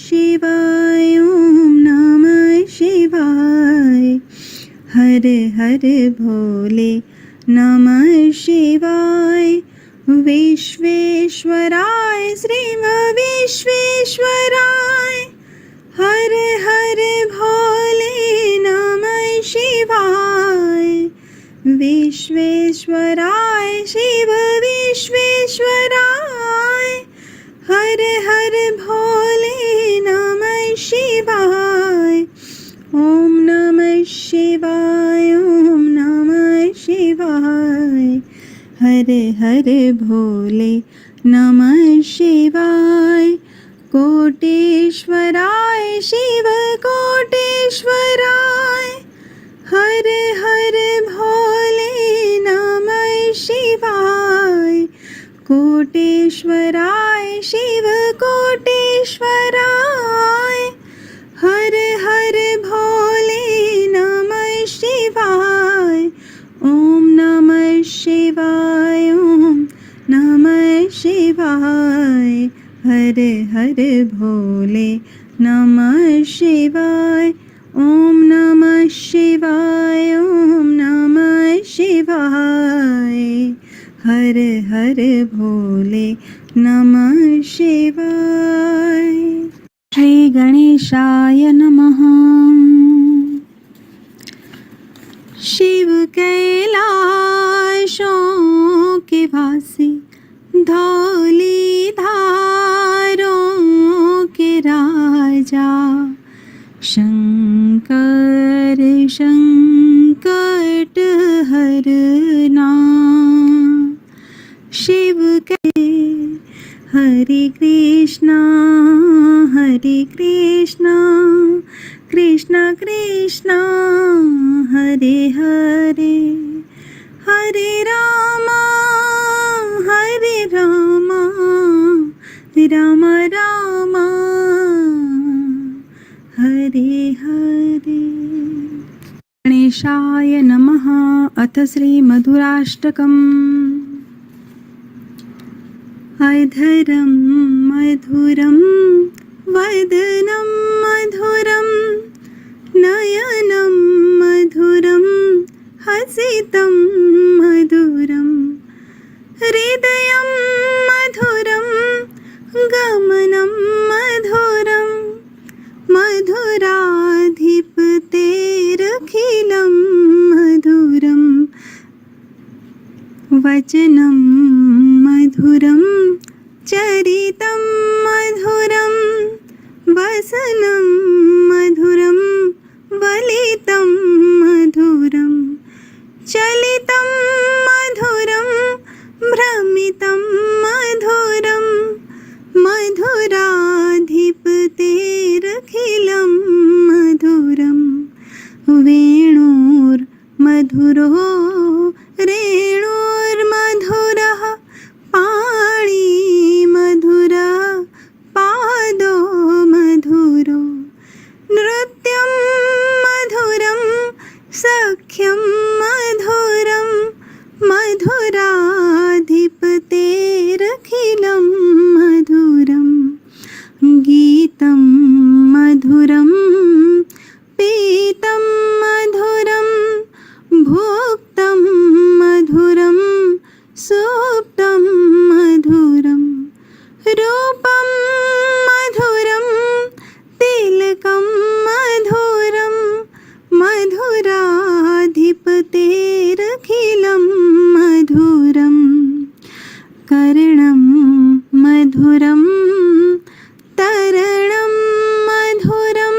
शिवाय ॐ नमः शिवाय। हर हर भोले नमः शिवाय। विश्वेश्वराय श्री विश्वेश्वराय। हर हर भोले नमः शिवाय। विश्वेश्वराय शिव विश्वेश्वराय। हर हर भोले नमः शिवाय। ओम नमः शिवाय ओम नमः शिवाय। हर हर भोले नमः शिवाय। कोटेश्वराय शिव कोटेश्वराय। हर हर भोले नमः शिवाय। कोटेश्वराय शिव कोटेश्वराय। हर हर भोले नमः शिवाय। ओम नमः शिवाय ओम नमः शिवाय। हर हर भोले नमः शिवाय। ओम नमः शिवाय ओम नमः शिवाय। हर हर भोले नमः शिवाय। श्री गणेशाय नमः। शिव कैलाशों के वासी धौली धारों के राजा शंकर संकट हरना। शिव के हरे कृष्णा कृष्ण कृष्ण हरे हरे। हरे रामा राम राम हरे हरे। गणेशाय नमः। अथ श्री मधुराष्टकम्। अधरं मधुरं वदनं मधुरं नयनं मधुरं हसितं मधुरं हृदयं मधुरं गमनं मधुरं मधुराधिपतेरखिलं मधुरं वचनं मधुरं चरितं मधुरं वसनं मधुरं वलितं मधुरं चलितं मधुरं भ्रमितं मधुरं मधुराधिपतेरखिलं मधुरं वेणुर्मधुरो रेणुर्मधुरः पाणिमधुरः पादो मधुरो नृत्यं मधुरं सख्यं मधुरं मधुराधिपतेरखिलं मधुरं गीतं मधुरं पीतं मधुरं भुक्तं मधुरं सुप्तं मधुरं रूपं मधुरं तिलकं मधुरं मधुराधिपतेरखिलं मधुरं कर्णं मधुरं तरणं मधुरं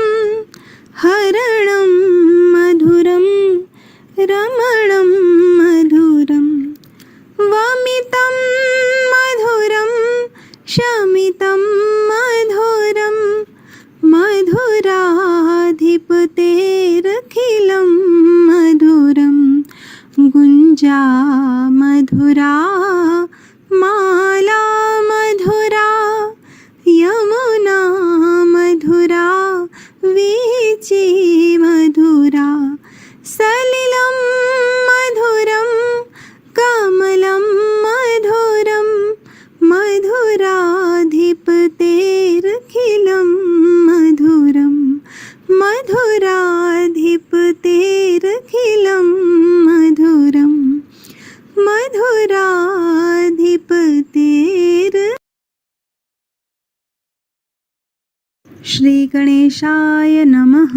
श्रीगणेशाय नमः।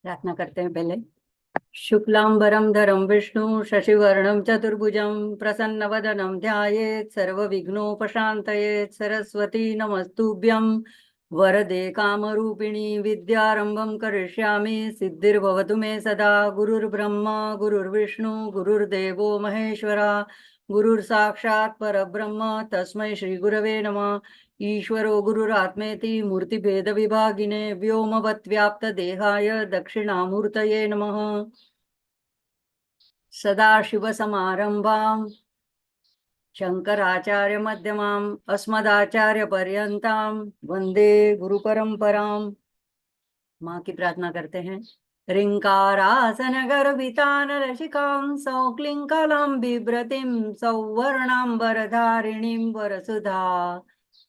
प्रार्थना करते हैं पहले। शुक्लांबरं धरं विष्णु शशिवर्णं चतुर्भुजं प्रसन्नवदनं ध्यायेत् सर्वविघ्नोपशान्तयेत्। सरस्वती नमस्तुभ्यं वरदे कामरूपिणी विद्यारंभं करिष्यामि सिद्धिर्भवतु मे सदा। गुरुर्ब्रह्मा गुरुर्विष्णु गुरुर्देवो महेश्वरा गुरुर्साक्षात् परब्रह्म तस्मै श्री गुरवे नमः। ईश्वरो गुरुरात्मेति मूर्तिभेदविभागिने व्योमवद्व्याप्तदेहाय दक्षिणामूर्तये नमः। सदाशिवसमारम्भां शङ्कराचार्यमध्यमाम् अस्मदाचार्यपर्यन्तां वन्दे गुरुपरम्पराम्। माँ की प्रार्थना करते हैं। ऋङ्कारासनगर्भितानरसिकां सौक्लिङ्कलां बिभ्रतीं सौवर्णाम्बरधारिणीं वरसुधा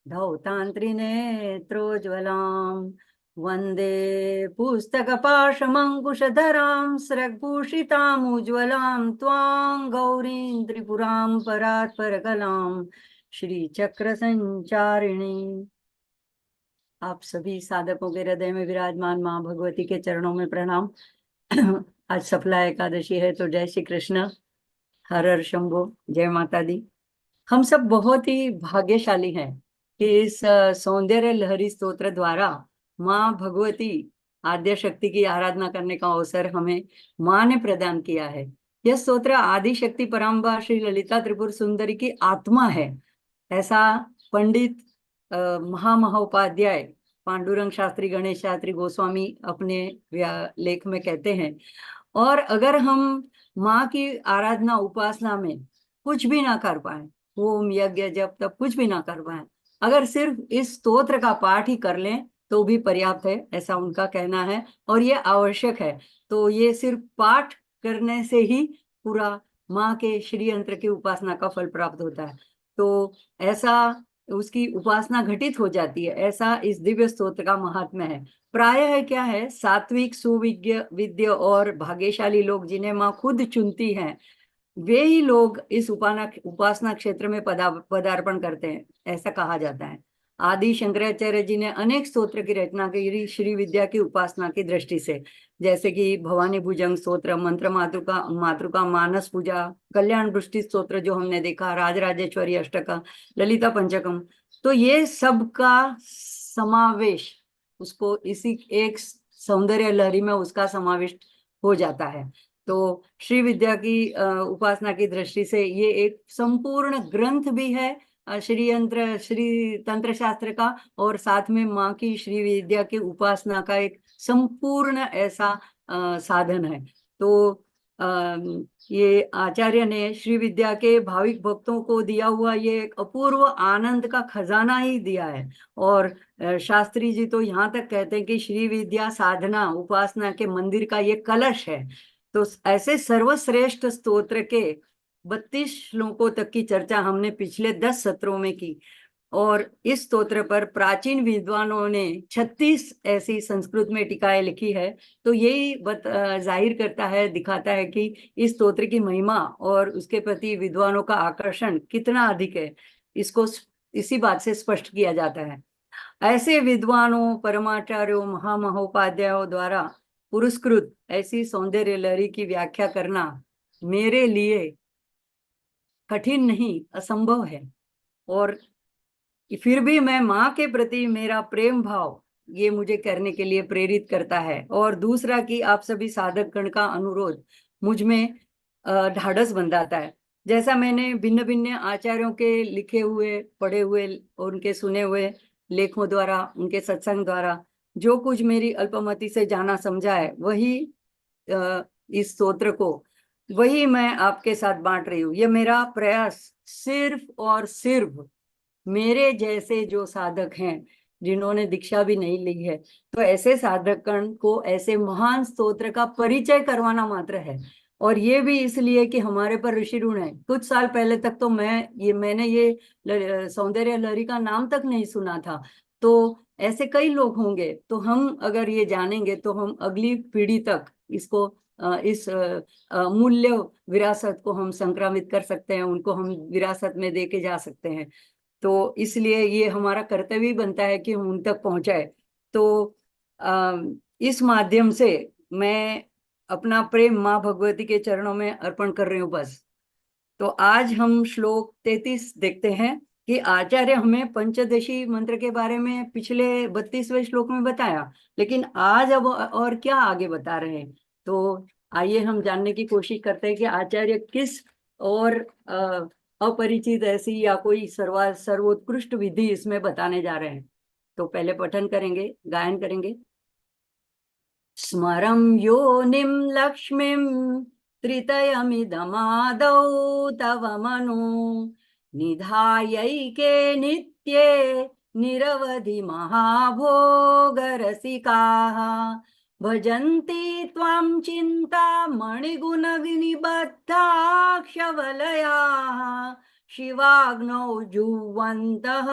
धौतान्त्रिनेत्रोज्ज्वलां वन्दे पुस्तकपाशमङ्कुशधरां स्रग्भूषितामुज्ज्वलां त्वां गौरीं त्रिपुरां परात्परकलां श्रीचक्रसञ्चारिणी। आप सभी साधकों के हृदय में विराजमान माँ भगवती के चरणों में प्रणाम। आज सफला एकादशी है, तो जय श्री कृष्ण, हर हर शंभो, जय माता दी। हम सब बहुत ही भाग्यशाली हैं कि इस सौंदर्य लहरी स्तोत्र द्वारा माँ भगवती आद्य शक्ति की आराधना करने का अवसर हमें माँ ने प्रदान किया है। यह स्तोत्र आदि शक्ति पराम्बा श्री ललिता त्रिपुर सुंदरी की आत्मा है, ऐसा पंडित महामहोपाध्याय पांडुरंग शास्त्री गणेश शास्त्री गोस्वामी अपने लेख में कहते हैं। और अगर हम माँ की आराधना उपासना में कुछ भी ना कर पाए, होम यज्ञ जब तब कुछ भी ना कर पाए, अगर सिर्फ इस स्तोत्र का पाठ ही कर लें तो भी पर्याप्त है, ऐसा उनका कहना है। और ये आवश्यक है, तो ये सिर्फ पाठ करने से ही पूरा माँ के श्री यंत्र की उपासना का फल प्राप्त होता है। तो ऐसा उसकी उपासना घटित हो जाती है, ऐसा इस दिव्य स्तोत्र का महात्म्य है। प्रायः क्या है, सात्विक सुविज्ञ विद्य और भाग्यशाली लोग जिन्हें माँ खुद चुनती हैं, वे ही लोग इस उपासना क्षेत्र में पदार्पण करते हैं, ऐसा कहा जाता है। आदि शंकराचार्य जी ने अनेक स्तोत्र की रचना की श्री विद्या की उपासना की दृष्टि से, जैसे कि भवानी भुजंग स्तोत्र, मंत्र मातृका मानस पूजा, कल्याण वृष्टि स्तोत्र जो हमने देखा, राजराजेश्वरी अष्टका, ललिता पंचकम। तो ये सब का समावेश उसको इसी एक सौंदर्य लहरी में उसका समावेश हो जाता है। तो श्री विद्या की उपासना की दृष्टि से ये एक संपूर्ण ग्रंथ भी है, श्री तंत्र शास्त्र का, और साथ में माँ की श्री विद्या की उपासना का एक संपूर्ण ऐसा साधन है। तो ये आचार्य ने श्री विद्या के भाविक भक्तों को दिया हुआ ये एक अपूर्व आनंद का खजाना ही दिया है। और शास्त्री जी तो यहाँ तक कहते हैं कि श्री विद्या साधना उपासना के मंदिर का ये कलश है। तो ऐसे सर्वश्रेष्ठ स्तोत्र के 32 श्लोकों तक की चर्चा हमने पिछले 10 सत्रों में की, और इस स्तोत्र पर प्राचीन विद्वानों ने 36 ऐसी संस्कृत में टीकाएं लिखी है। तो यही जाहिर करता है, दिखाता है कि इस स्तोत्र की महिमा और उसके प्रति विद्वानों का आकर्षण कितना अधिक है, इसको इसी बात से स्पष्ट किया जाता है। ऐसे विद्वानों, परमाचार्यों, महामहोपाध्यायों द्वारा पुरस्कृत ऐसी सौंदर्य लहरी की व्याख्या करना मेरे लिए कठिन नहीं, असंभव है। और फिर भी मैं माँ के प्रति मेरा प्रेम भाव ये मुझे करने के लिए प्रेरित करता है। और दूसरा कि आप सभी साधक गण का अनुरोध मुझ में ढाढ़स बंधाता है। जैसा मैंने भिन्न भिन्न आचार्यों के लिखे हुए, पढ़े हुए और उनके सुने हुए लेखों द्वारा, उनके सत्संग द्वारा जो कुछ मेरी अल्पमति से जाना समझा है, वही इस स्तोत्र को वही मैं आपके साथ बांट रही हूँ। ये मेरा प्रयास सिर्फ और सिर्फ मेरे जैसे जो साधक हैं, जिन्होंने दीक्षा भी नहीं ली है, तो ऐसे साधकगण को ऐसे महान स्तोत्र का परिचय करवाना मात्र है। और ये भी इसलिए कि हमारे पर ऋषि ऋण है। कुछ साल पहले तक तो मैंने ये सौंदर्य लहरी का नाम तक नहीं सुना था। तो ऐसे कई लोग होंगे, तो हम अगर ये जानेंगे तो हम अगली पीढ़ी तक इसको इस मूल्य विरासत को हम संक्रमित कर सकते हैं, उनको हम विरासत में दे के जा सकते हैं। तो इसलिए ये हमारा कर्तव्य बनता है कि हम उन तक पहुंचाए। तो इस माध्यम से मैं अपना प्रेम माँ भगवती के चरणों में अर्पण कर रही हूँ बस। तो आज हम श्लोक 33 देखते हैं कि आचार्य हमें पंचदशी मंत्र के बारे में पिछले 32वें श्लोक में बताया, लेकिन आज अब और क्या आगे बता रहे हैं। तो आइए हम जानने की कोशिश करते हैं कि आचार्य किस और अपरिचित ऐसी या कोई सर्वोत्कृष्ट विधि इसमें बताने जा रहे हैं। तो पहले पठन करेंगे, गायन करेंगे। स्मरं योनिं लक्ष्मीं त्रितयमिदमादौ तव मनो निधायैके नित्ये निरवधि महाभोगरसिकाः भजन्ति त्वां चिन्तामणिगुणनिबद्धाक्षवलयाः शिवाग्नौ जुह्वन्तः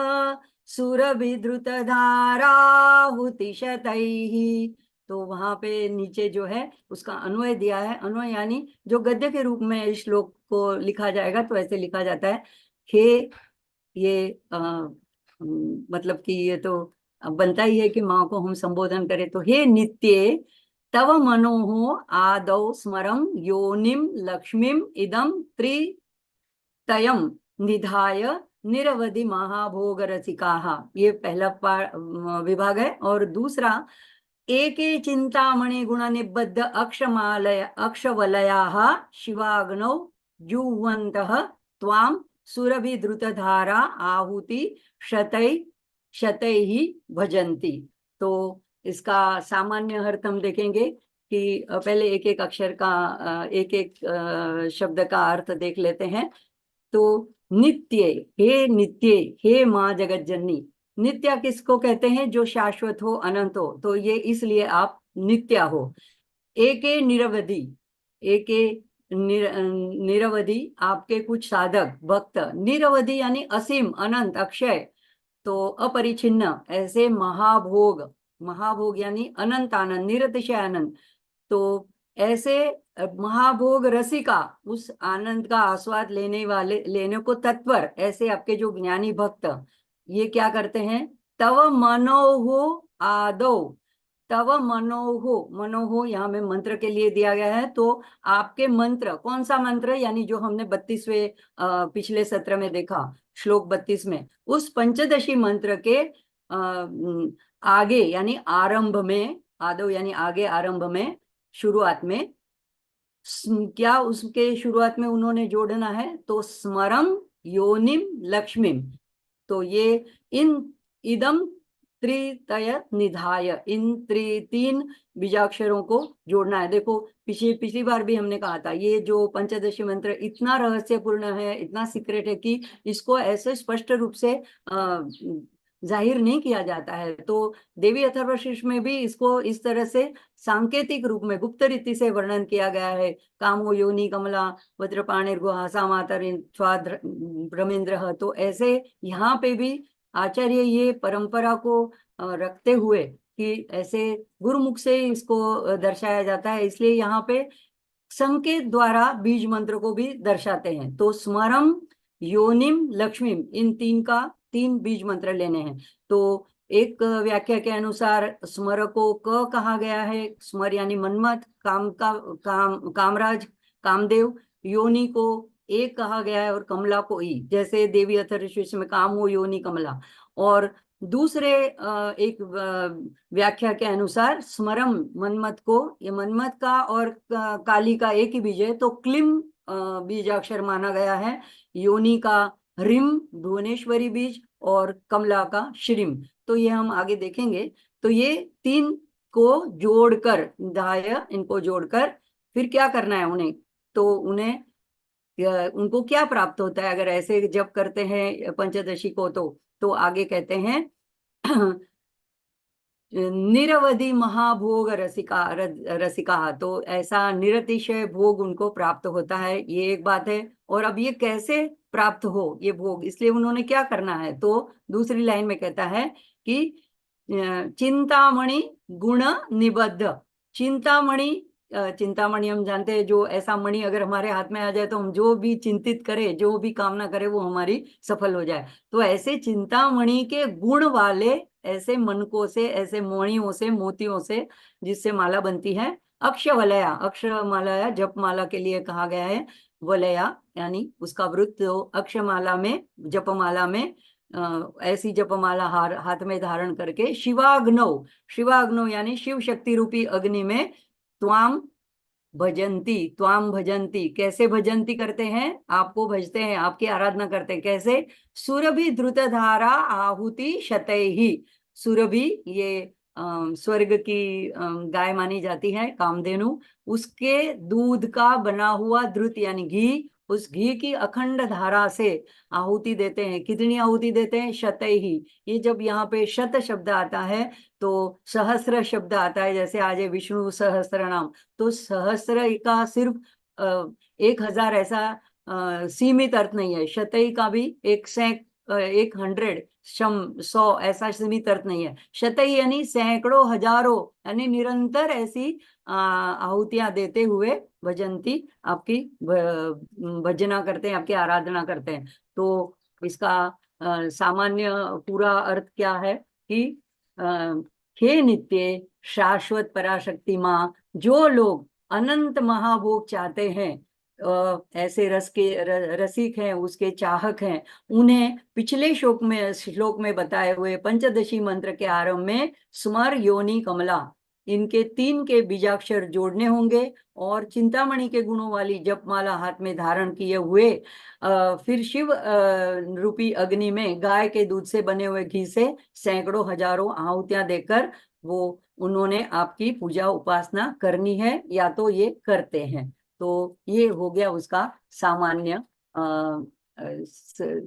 सुरभिद्रुतधाराहुतिशतैः। तो वहां पे नीचे जो है उसका अन्वय दिया है। अन्वय यानी जो गद्य के रूप में इस श्लोक को लिखा जाएगा तो ऐसे लिखा जाता है। हे ये मतलब कि ये तो बनता ही है कि माँ को हम संबोधन करें, तो हे नित्ये तव मनोहो आदौ स्मरम योनिम लक्ष्मीम इदम त्रितयम निधाय निरवधि महाभोग रसिकाः। ये पहला विभाग है। और दूसरा, एके चिंतामणि गुण निबद्ध अक्षवलयाः शिवाग्नौ जुह्वन्तः त्वां सुरभिद्रुतधारा आहुति शतै शतैः भजन्ति। तो इसका सामान्य अर्थ हम देखेंगे कि पहले एक एक अक्षर का एक एक शब्द का अर्थ देख लेते हैं। तो नित्य, हे हे माँ जगत जननी। नित्य किसको कहते हैं? जो शाश्वत हो, अनंत हो, तो ये इसलिए आप नित्य हो। एके निरवधि, एके निरवधि आपके कुछ साधक भक्त, निरवधि यानी असीम, अनंत, अक्षय, तो अपरिछिन्न ऐसे महाभोग, महाभोग यानी अनंत आनंद, निरतिशय आनंद। तो ऐसे महाभोग रसिका, उस आनंद का आस्वाद लेने को तत्पर ऐसे आपके जो ज्ञानी भक्त, ये क्या करते हैं? तव मनोहो आदो, तव मनोहो, मनोहो यहाँ में मंत्र के लिए दिया गया है। तो आपके मंत्र, कौन सा मंत्र? यानी जो हमने 32वें पिछले सत्र में देखा, श्लोक 32 में, उस पंचदशी मंत्र के आगे यानी आरंभ में, आदो यानी आगे, आरंभ में, शुरुआत में क्या उसके शुरुआत में उन्होंने जोड़ना है? तो स्मरम योनिम लक्ष्मीम। तो ये इन इदम त्रितय निधाय, इन तीन बीजाक्षरों को जोड़ना है। देखो पिछली बार भी हमने कहा था, ये जो पंचदशी मंत्र इतना रहस्यपूर्ण है, इतना सीक्रेट है कि इसको ऐसे स्पष्ट रूप से जाहिर नहीं किया जाता है। तो देवी अथर्वशीर्ष में भी इसको इस तरह से सांकेतिक रूप में गुप्त रीति से वर्णन किया गया है। कामो योनि कमला वज्रपाणिर्गुहासा मातर ब्रह्मेंद्र। तो ऐसे यहाँ पे भी आचार्य ये परंपरा को रखते हुए कि ऐसे गुरुमुख से इसको दर्शाया जाता है, इसलिए यहाँ पे संकेत द्वारा बीज मंत्र को भी दर्शाते हैं। तो स्मरम योनिम लक्ष्मीम, इन तीन बीज मंत्र लेने हैं। तो एक व्याख्या के अनुसार स्मर को क कहा गया है, स्मर यानी मनमत, कामराज, कामदेव। योनि को एक कहा गया है और कमला को ई, जैसे देवी अथर्वशीर्ष में काम हो योनि कमला। और दूसरे एक व्याख्या के अनुसार स्मरम मनमत को, ये मनमत का और काली का एक ही बीज है, तो क्लिम बीजाक्षर माना गया है। योनि का रिम भुवनेश्वरी बीज और कमला का श्रीम। तो ये हम आगे देखेंगे। तो ये तीन को जोड़कर, धाय, इनको जोड़कर फिर क्या करना है उन्हें? तो उनको क्या प्राप्त होता है अगर ऐसे जप करते हैं पंचदशी को? तो आगे कहते हैं निरवधि महाभोग रसिका, तो ऐसा निरतिशय भोग उनको प्राप्त होता है, ये एक बात है। और अब ये कैसे प्राप्त हो ये भोग, इसलिए उन्होंने क्या करना है? तो दूसरी लाइन में कहता है कि चिंतामणि गुण निबद्ध। चिंतामणि, चिंतामणि हम जानते हैं, जो ऐसा मणि अगर हमारे हाथ में आ जाए तो हम जो भी चिंतित करें, जो भी कामना करें, वो हमारी सफल हो जाए। तो ऐसे चिंतामणि के गुण वाले ऐसे मनकों से, ऐसे मणियों से, मोतियों से, जिससे माला बनती है, अक्षवलया, अक्षरमाला जपमाला के लिए कहा गया है। वलया यानी उसका वृत्त, तो अक्षमाला में, जपमाला में ऐसी जपमाला हाथ में धारण करके शिवाग्नौ, शिवाग्नौ यानी शिव शक्ति रूपी अग्नि में त्वाम भजंती, त्वाम भजंती, कैसे भजंती करते हैं, आपको भजते हैं, आपकी आराधना करते हैं। कैसे? सुरभि द्रुत धारा आहुति शतैहि। सुरभि ये स्वर्ग की गाय मानी जाती है, कामधेनु, उसके दूध का बना हुआ द्रुत यानी घी, उस घी की अखंड धारा से आहुति देते हैं। कितनी आहुति देते हैं? शतैहि। ये जब यहाँ पे शत शब्द आता है तो सहस्र शब्द आता है, जैसे आज है विष्णु सहस्त्र नाम, तो सहस्र का सिर्फ 1000 ऐसा सीमित अर्थ नहीं है। शतई का भी 100 100 ऐसा सीमित अर्थ नहीं है। शतई यानी सैकड़ों, हजारों, यानी निरंतर ऐसी आहुतियां देते हुए भजंती, आपकी भजना करते हैं, आपकी आराधना करते हैं। तो इसका सामान्य पूरा अर्थ क्या है कि हे नित्य शाश्वत पराशक्ति माँ, जो लोग अनंत महाभोग चाहते हैं, ऐसे रस के रसिक हैं, उसके चाहक हैं, उन्हें पिछले श्लोक में बताए हुए पंचदशी मंत्र के आरंभ में स्मर योनि कमला, इनके 3 के बीजाक्षर जोड़ने होंगे और चिंतामणि के गुणों वाली जपमाला हाथ में धारण किए हुए फिर शिव रूपी अग्नि में गाय के दूध से बने हुए घी से सैकड़ों, हजारों आहुतियां देकर वो उन्होंने आपकी पूजा उपासना करनी है, या तो ये करते हैं। तो ये हो गया उसका सामान्य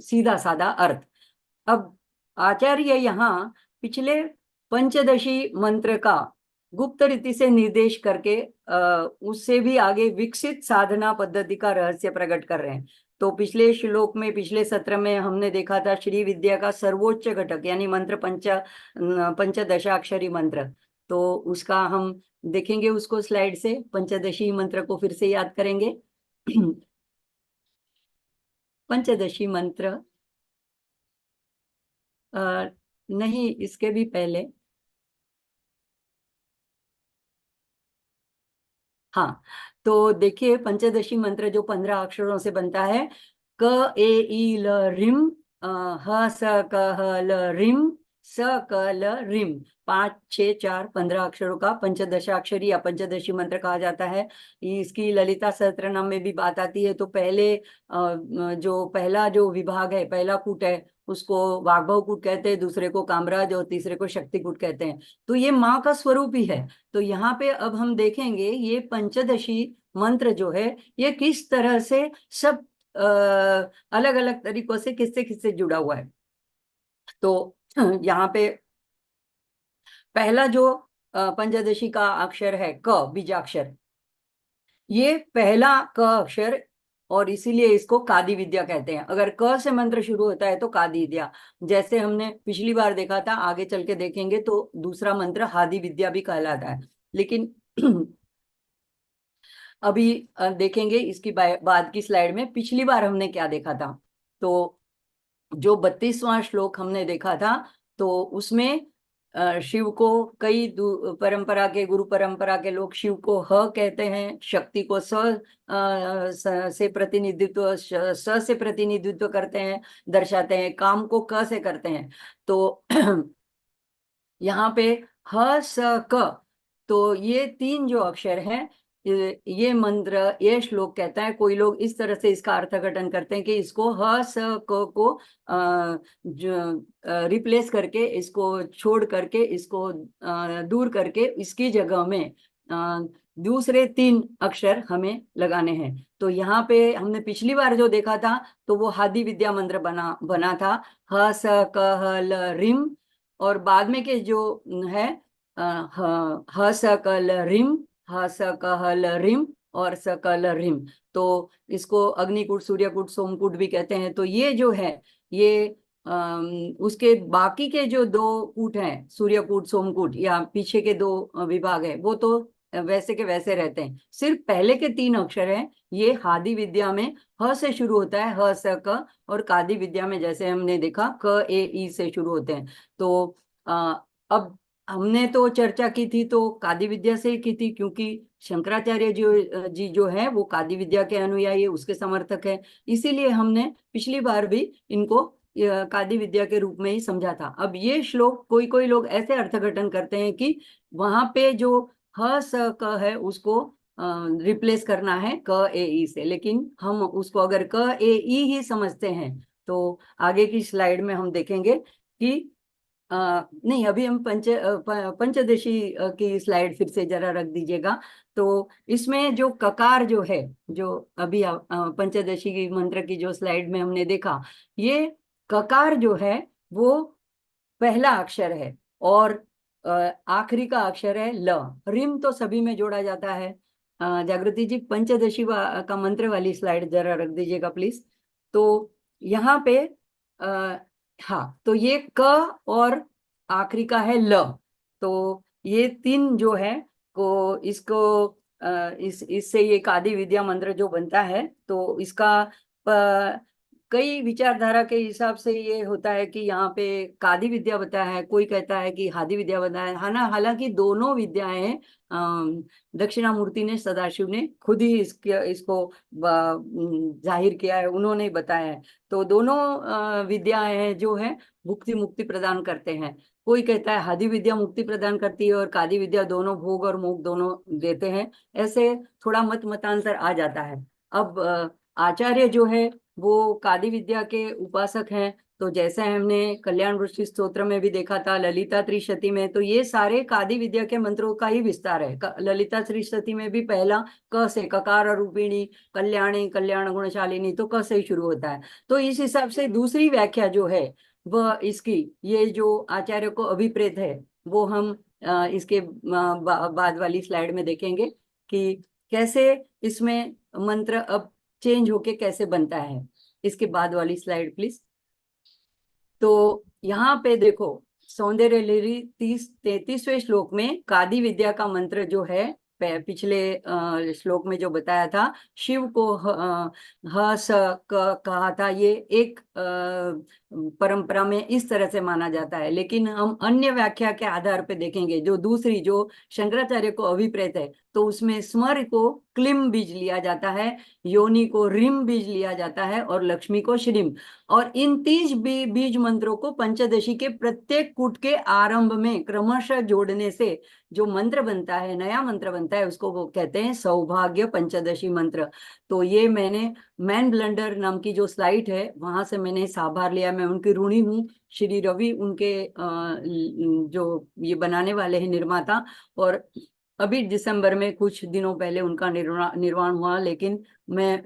सीधा साधा अर्थ। अब आचार्य यहाँ पिछले पंचदशी मंत्र का गुप्त रीति से निर्देश करके उससे भी आगे विकसित साधना पद्धति का रहस्य प्रकट कर रहे हैं। तो पिछले श्लोक में, पिछले सत्र में हमने देखा था श्री विद्या का सर्वोच्च घटक यानी मंत्र पंचदशाक्षरी मंत्र। तो उसका हम देखेंगे, उसको स्लाइड से पंचदशी मंत्र को फिर से याद करेंगे। पंचदशी मंत्र नहीं, इसके भी पहले, हाँ, तो देखिए पंचदशी मंत्र जो 15 अक्षरों से बनता है, क ए ई ल रिम, ह स क ह ल रिम, स क ल रिम, 5 6 4 15 अक्षरों का पंचदशाक्षरी या पंचदशी मंत्र कहा जाता है। इसकी ललिता सहस्त्रनाम में भी बात आती है। तो पहले जो पहला जो विभाग है, पहला कूट है, उसको वाग्भव कूट कहते हैं, दूसरे को कामराज और तीसरे को शक्ति कूट कहते हैं। तो ये माँ का स्वरूप ही है। तो यहाँ पे अब हम देखेंगे ये पंचदशी मंत्र जो है ये किस तरह से सब अलग अलग तरीकों से किससे किससे जुड़ा हुआ है। तो यहाँ पे पहला जो पंचदशी का अक्षर है क, बीजाक्षर, ये पहला क अक्षर, और इसीलिए इसको कादी विद्या कहते हैं। अगर क से मंत्र शुरू होता है तो कादी विद्या, जैसे हमने पिछली बार देखा था, आगे चल के देखेंगे तो दूसरा मंत्र हादी विद्या भी कहलाता है। लेकिन अभी देखेंगे इसकी बाद की स्लाइड में पिछली बार हमने क्या देखा था। तो जो 32वां श्लोक हमने देखा था, तो उसमें शिव को कई परंपरा के, गुरु परंपरा के लोग शिव को ह कहते हैं, शक्ति को से प्रतिनिधित्व, स से प्रतिनिधित्व करते हैं, दर्शाते हैं, काम को क से करते हैं। तो यहाँ पे ह स क, तो ये 3 जो अक्षर हैं, ये मंत्र, ये श्लोक कहता है, कोई लोग इस तरह से इसका अर्थघटन करते हैं कि इसको ह स क को रिप्लेस करके, इसको छोड़ करके, इसको दूर करके इसकी जगह में दूसरे 3 अक्षर हमें लगाने हैं। तो यहाँ पे हमने पिछली बार जो देखा था तो वो हादी विद्या मंत्र बना था, ह स क ह ल रिम, और बाद में के जो है ह स क ल रिम, ह स क ह ल रिम और स क ल रिम। तो इसको अग्निकूट, सूर्यकूट, सोमकूट भी कहते हैं। तो ये जो है ये उसके बाकी के जो 2 कूट हैं, सूर्यकूट, सोमकूट, या पीछे के 2 विभाग है, वो तो वैसे के वैसे रहते हैं। सिर्फ पहले के 3 अक्षर हैं, ये हादी विद्या में ह से शुरू होता है, ह स क, और कादी विद्या में जैसे हमने देखा क ए ई से शुरू होते हैं। तो अब हमने तो चर्चा की थी तो कादी विद्या से ही की थी, क्योंकि शंकराचार्य जी जो है वो कादी विद्या के अनुयायी है, उसके समर्थक है। इसीलिए हमने पिछली बार भी इनको कादी विद्या के रूप में ही समझा था। अब ये श्लोक कोई कोई लोग ऐसे अर्थघटन करते हैं कि वहां पे जो ह स क है उसको रिप्लेस करना है क ए ई से, लेकिन हम उसको अगर क ए ई ही समझते हैं तो आगे की स्लाइड में हम देखेंगे कि नहीं, अभी हम पंचदशी की स्लाइड फिर से जरा रख दीजिएगा। तो इसमें जो ककार जो है, जो अभी पंचदशी की मंत्र की जो स्लाइड में हमने देखा, ये ककार जो है वो पहला अक्षर है और आखिरी का अक्षर है ल। रिम तो सभी में जोड़ा जाता है। जागृति जी, पंचदशी का मंत्र वाली स्लाइड जरा रख दीजिएगा प्लीज। तो यहाँ पे हाँ, तो ये क और आखिरी का है ल। तो ये तीन जो है को इसको इससे ये कादी विद्या मंत्र जो बनता है, तो इसका कई विचारधारा के हिसाब से ये होता है कि यहाँ पे कादी विद्या बताया है, कोई कहता है कि हादी विद्या बताया है ना। हालांकि दोनों विद्याएं दक्षिणामूर्ति ने, सदाशिव ने खुद ही इसको जाहिर किया है, उन्होंने ही बताया है। तो दोनों विद्याएं हैं जो है मुक्ति मुक्ति प्रदान करते हैं। कोई कहता है हादी विद्या मुक्ति प्रदान करती है और कादी विद्या दोनों भोग और मोक्ष दोनों देते हैं। ऐसे थोड़ा मतांतर आ जाता है। अब आचार्य जो है वो कादी विद्या के उपासक हैं। तो जैसे हमने कल्याण वृष्टि स्तोत्र में भी देखा था, ललिता त्रिशती में, तो ये सारे कादी विद्या के मंत्रों का ही विस्तार है। ललिता त्रिशती में भी पहला क से, ककार रूपिणी कल्याणी कल्याण गुणशालिनी, तो क से ही शुरू होता है। तो इस हिसाब से दूसरी व्याख्या जो है वह इसकी, ये जो आचार्य को अभिप्रेत है, वो हम इसके बाद वाली स्लाइड में देखेंगे कि कैसे इसमें मंत्र अब चेंज होके कैसे बनता है। इसके बाद वाली स्लाइड प्लीज। तो यहाँ पे देखो, सौंदर्य लहरी 33वें श्लोक में कादी विद्या का मंत्र जो है, पिछले श्लोक में जो बताया था, शिव को ह स क कहा था, ये एक परंपरा में इस तरह से माना जाता है। लेकिन हम अन्य व्याख्या के आधार पे देखेंगे, जो दूसरी जो शंकराचार्य को अभिप्रेत है, तो उसमें स्मर को क्लिम बीज लिया जाता है, योनि को रिम बीज लिया जाता है और लक्ष्मी को श्रीम। और इन 30 बीज मंत्रों को पंचदशी के प्रत्येक कूट के आरंभ में क्रमशः जोड़ने से जो मंत्र बनता है, नया मंत्र बनता है, उसको वो कहते हैं सौभाग्य पंचदशी मंत्र। तो ये मैंने मैन ब्लंडर नाम की जो स्लाइड है वहां से मैंने साभार लिया। मैं उनकी ऋणी हूँ, श्री रवि उनके जो ये बनाने वाले हैं निर्माता। और अभी दिसंबर में कुछ दिनों पहले उनका निर्वाण हुआ, लेकिन मैं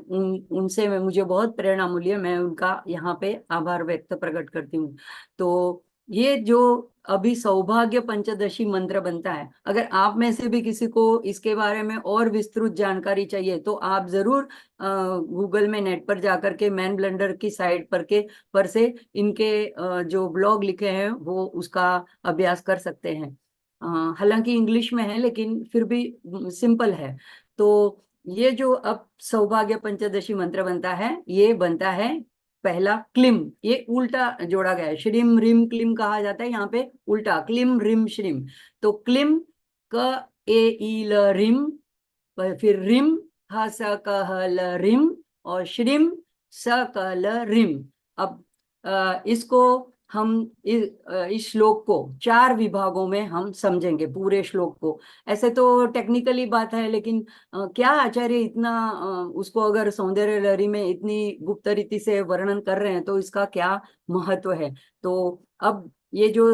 उनसे मुझे बहुत प्रेरणा मिली है। मैं उनका यहाँ पे आभार व्यक्त प्रकट करती हूँ। तो ये जो अभी सौभाग्य पंचदशी मंत्र बनता है, अगर आप में से भी किसी को इसके बारे में और विस्तृत जानकारी चाहिए तो आप जरूर गूगल में नेट पर जाकर के मैन ब्लेंडर की साइट पर से इनके जो ब्लॉग लिखे हैं वो उसका अभ्यास कर सकते हैं। हालांकि इंग्लिश में है लेकिन फिर भी सिंपल है। तो ये जो अब सौभाग्य पंचदशी मंत्र बनता है, ये बनता है पहला क्लिम, ये उल्टा जोड़ा गया है, श्रीम रिम क्लिम कहा जाता है, यहाँ पे उल्टा क्लिम रिम श्रीम। तो क्लिम क ए ई ल रिम, फिर रिम ह स क ह ल रिम और श्रीम स क ल रिम। अब इसको हम इस श्लोक को 4 विभागों में हम समझेंगे, पूरे श्लोक को। ऐसे तो टेक्निकली बात है, लेकिन क्या आचार्य इतना उसको अगर सौंदर्य लहरी में इतनी गुप्त रीति से वर्णन कर रहे हैं तो इसका क्या महत्व है। तो अब ये जो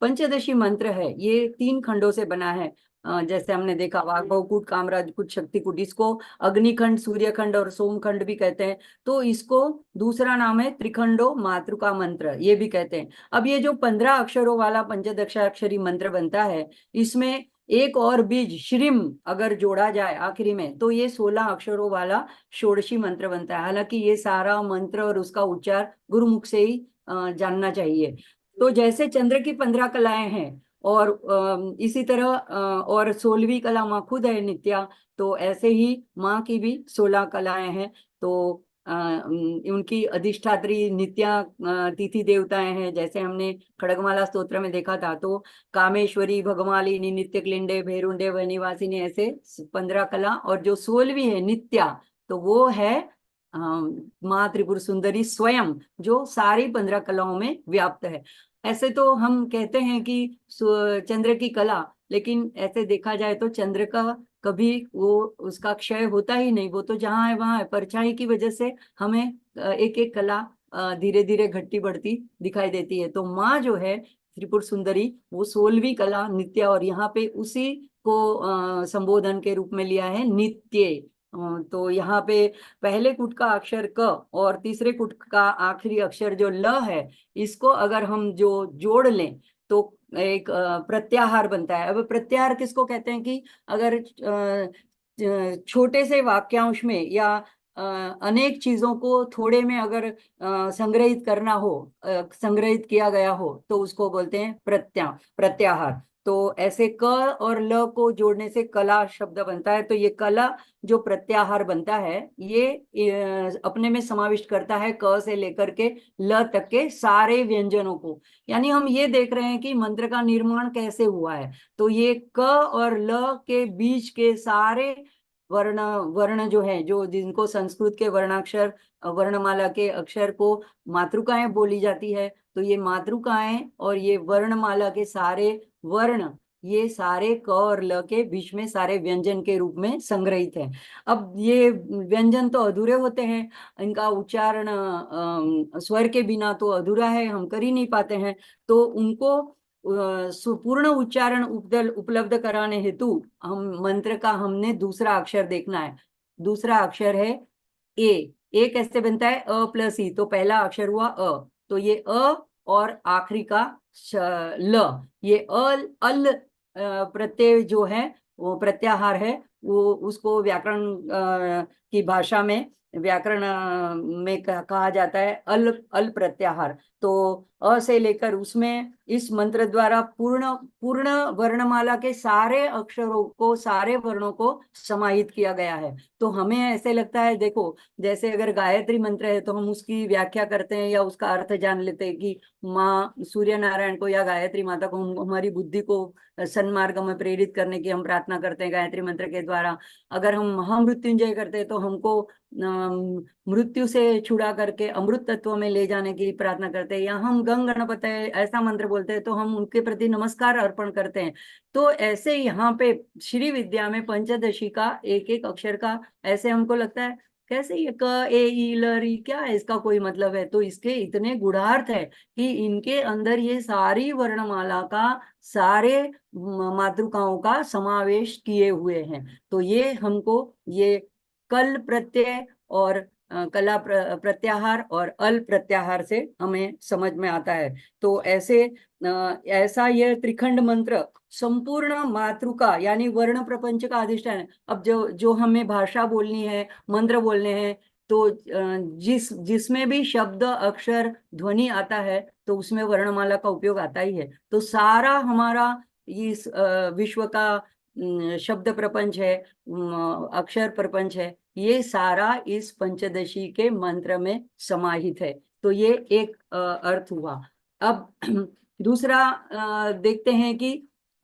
पंचदशी मंत्र है ये 3 खंडों से बना है। जैसे हमने देखा वाग्भवकूट, कामराज कूट, शक्ति कूट, इसको अग्निखंड, सूर्यखंड और सोमखंड भी कहते हैं। तो इसको दूसरा नाम है त्रिखंडो मातृका मंत्र, ये भी कहते हैं। अब ये जो 15 अक्षरों वाला पंचदशाक्षरी मंत्र बनता है, इसमें एक और बीज श्रीम अगर जोड़ा जाए आखिरी में तो ये 16 अक्षरों वाला षोडशी मंत्र बनता है। हालांकि ये सारा मंत्र और उसका उच्चार गुरुमुख से ही जानना चाहिए। तो जैसे चंद्र की 15 कलाएं हैं और इसी तरह और 16वीं कला माँ खुद है नित्या, तो ऐसे ही माँ की भी 16 कलाएं हैं। तो उनकी अधिष्ठात्री नित्या तिथि देवताएं हैं। जैसे हमने खड़गमाला स्तोत्र में देखा था, तो कामेश्वरी, भगमालिनी, नित्य क्लिंडे, भैरुंडे, वनिवासिनी, ऐसे 15 कला। और जो 16वीं है नित्या, तो वो है माँ त्रिपुर सुंदरी स्वयं, जो सारी 15 कलाओं में व्याप्त है। ऐसे तो हम कहते हैं कि चंद्र की कला, लेकिन ऐसे देखा जाए तो चंद्र का कभी वो उसका क्षय होता ही नहीं। वो तो जहाँ है वहां है। परछाई की वजह से हमें एक एक कला धीरे धीरे घटती बढ़ती दिखाई देती है। तो माँ जो है त्रिपुर सुंदरी, वो 16वीं कला नित्य, और यहाँ पे उसी को संबोधन के रूप में लिया है नित्य। तो यहाँ पे पहले कुट का अक्षर क और तीसरे कुट का आखिरी अक्षर जो ल है, इसको अगर हम जो जोड़ लें तो एक प्रत्याहार बनता है। अब प्रत्याहार किसको कहते हैं कि अगर छोटे से वाक्यांश में या अनेक चीजों को थोड़े में अगर संग्रहित करना हो, संग्रहित किया गया हो, तो उसको बोलते हैं प्रत्याहार। तो ऐसे क और ल को जोड़ने से कला शब्द बनता है। तो ये कला जो प्रत्याहार बनता है, ये अपने में समाविष्ट करता है क से लेकर के ल तक के सारे व्यंजनों को। यानी हम ये देख रहे हैं कि मंत्र का निर्माण कैसे हुआ है। तो ये क और ल के बीच के सारे वर्ण वर्ण जो है, जो जिनको संस्कृत के वर्णाक्षर, वर्णमाला के अक्षर को मातृकाएं बोली जाती है, तो ये मातृकाएं और ये वर्णमाला के सारे वर्ण, ये सारे क और ल के बीच में सारे व्यंजन के रूप में संग्रहित है। अब ये व्यंजन तो अधूरे होते हैं, इनका उच्चारण स्वर के बिना तो अधूरा है, हम कर ही नहीं पाते हैं। तो उनको सुपूर्ण उच्चारण उपलब्ध कराने हेतु हम मंत्र का हमने दूसरा अक्षर देखना है। दूसरा अक्षर है ए। ए कैसे बनता है? अ प्लस ई। तो पहला अक्षर हुआ अ, तो ये अ और आखिरी का ल। ये अल प्रत्यय जो है, वो प्रत्याहार है। वो उसको व्याकरण की भाषा में, व्याकरण में कहा जाता है अल अल प्रत्याहार। तो अ से लेकर उसमें इस मंत्र द्वारा पूर्ण पूर्ण वर्णमाला के सारे अक्षरों को, सारे वर्णों को समाहित किया गया है। तो हमें ऐसे लगता है, देखो जैसे अगर गायत्री मंत्र है तो हम उसकी व्याख्या करते हैं या उसका अर्थ जान लेते हैं कि माँ सूर्य नारायण को या गायत्री माता को, हमारी बुद्धि को सन्मार्ग में प्रेरित करने की हम प्रार्थना करते हैं गायत्री मंत्र के द्वारा। अगर हम महामृत्युंजय करते हैं तो हमको मृत्यु से छुड़ा करके अमृत तत्व में ले जाने की प्रार्थना करते हैं। या हम गंग गणपते ऐसा मंत्र बोलते हैं तो हम उनके प्रति नमस्कार अर्पण करते हैं। तो ऐसे यहाँ पे श्री विद्या में पंचदशी का एक एक अक्षर का ऐसे हमको लगता है कैसे ये क ए ई ल री, क्या है इसका कोई मतलब है? तो इसके इतने गूढ़ार्थ है कि इनके अंदर ये सारी वर्णमाला का, सारे मातृकाओं का समावेश किए हुए हैं। तो ये हमको ये कल प्रत्यय और कला प्रत्याहार और अल प्रत्याहार से हमें समझ में आता है। तो ऐसे ऐसा यह त्रिखंड मंत्र संपूर्ण मातृका यानी वर्ण प्रपंच का अधिष्ठान है। अब जो जो हमें भाषा बोलनी है, मंत्र बोलने हैं, तो जिसमें भी शब्द, अक्षर, ध्वनि आता है, तो उसमें वर्णमाला का उपयोग आता ही है। तो सारा हमारा इस विश्व का शब्द प्रपंच है, अक्षर प्रपंच है, ये सारा इस पंचदशी के मंत्र में समाहित है। तो ये एक अर्थ हुआ। अब दूसरा देखते हैं कि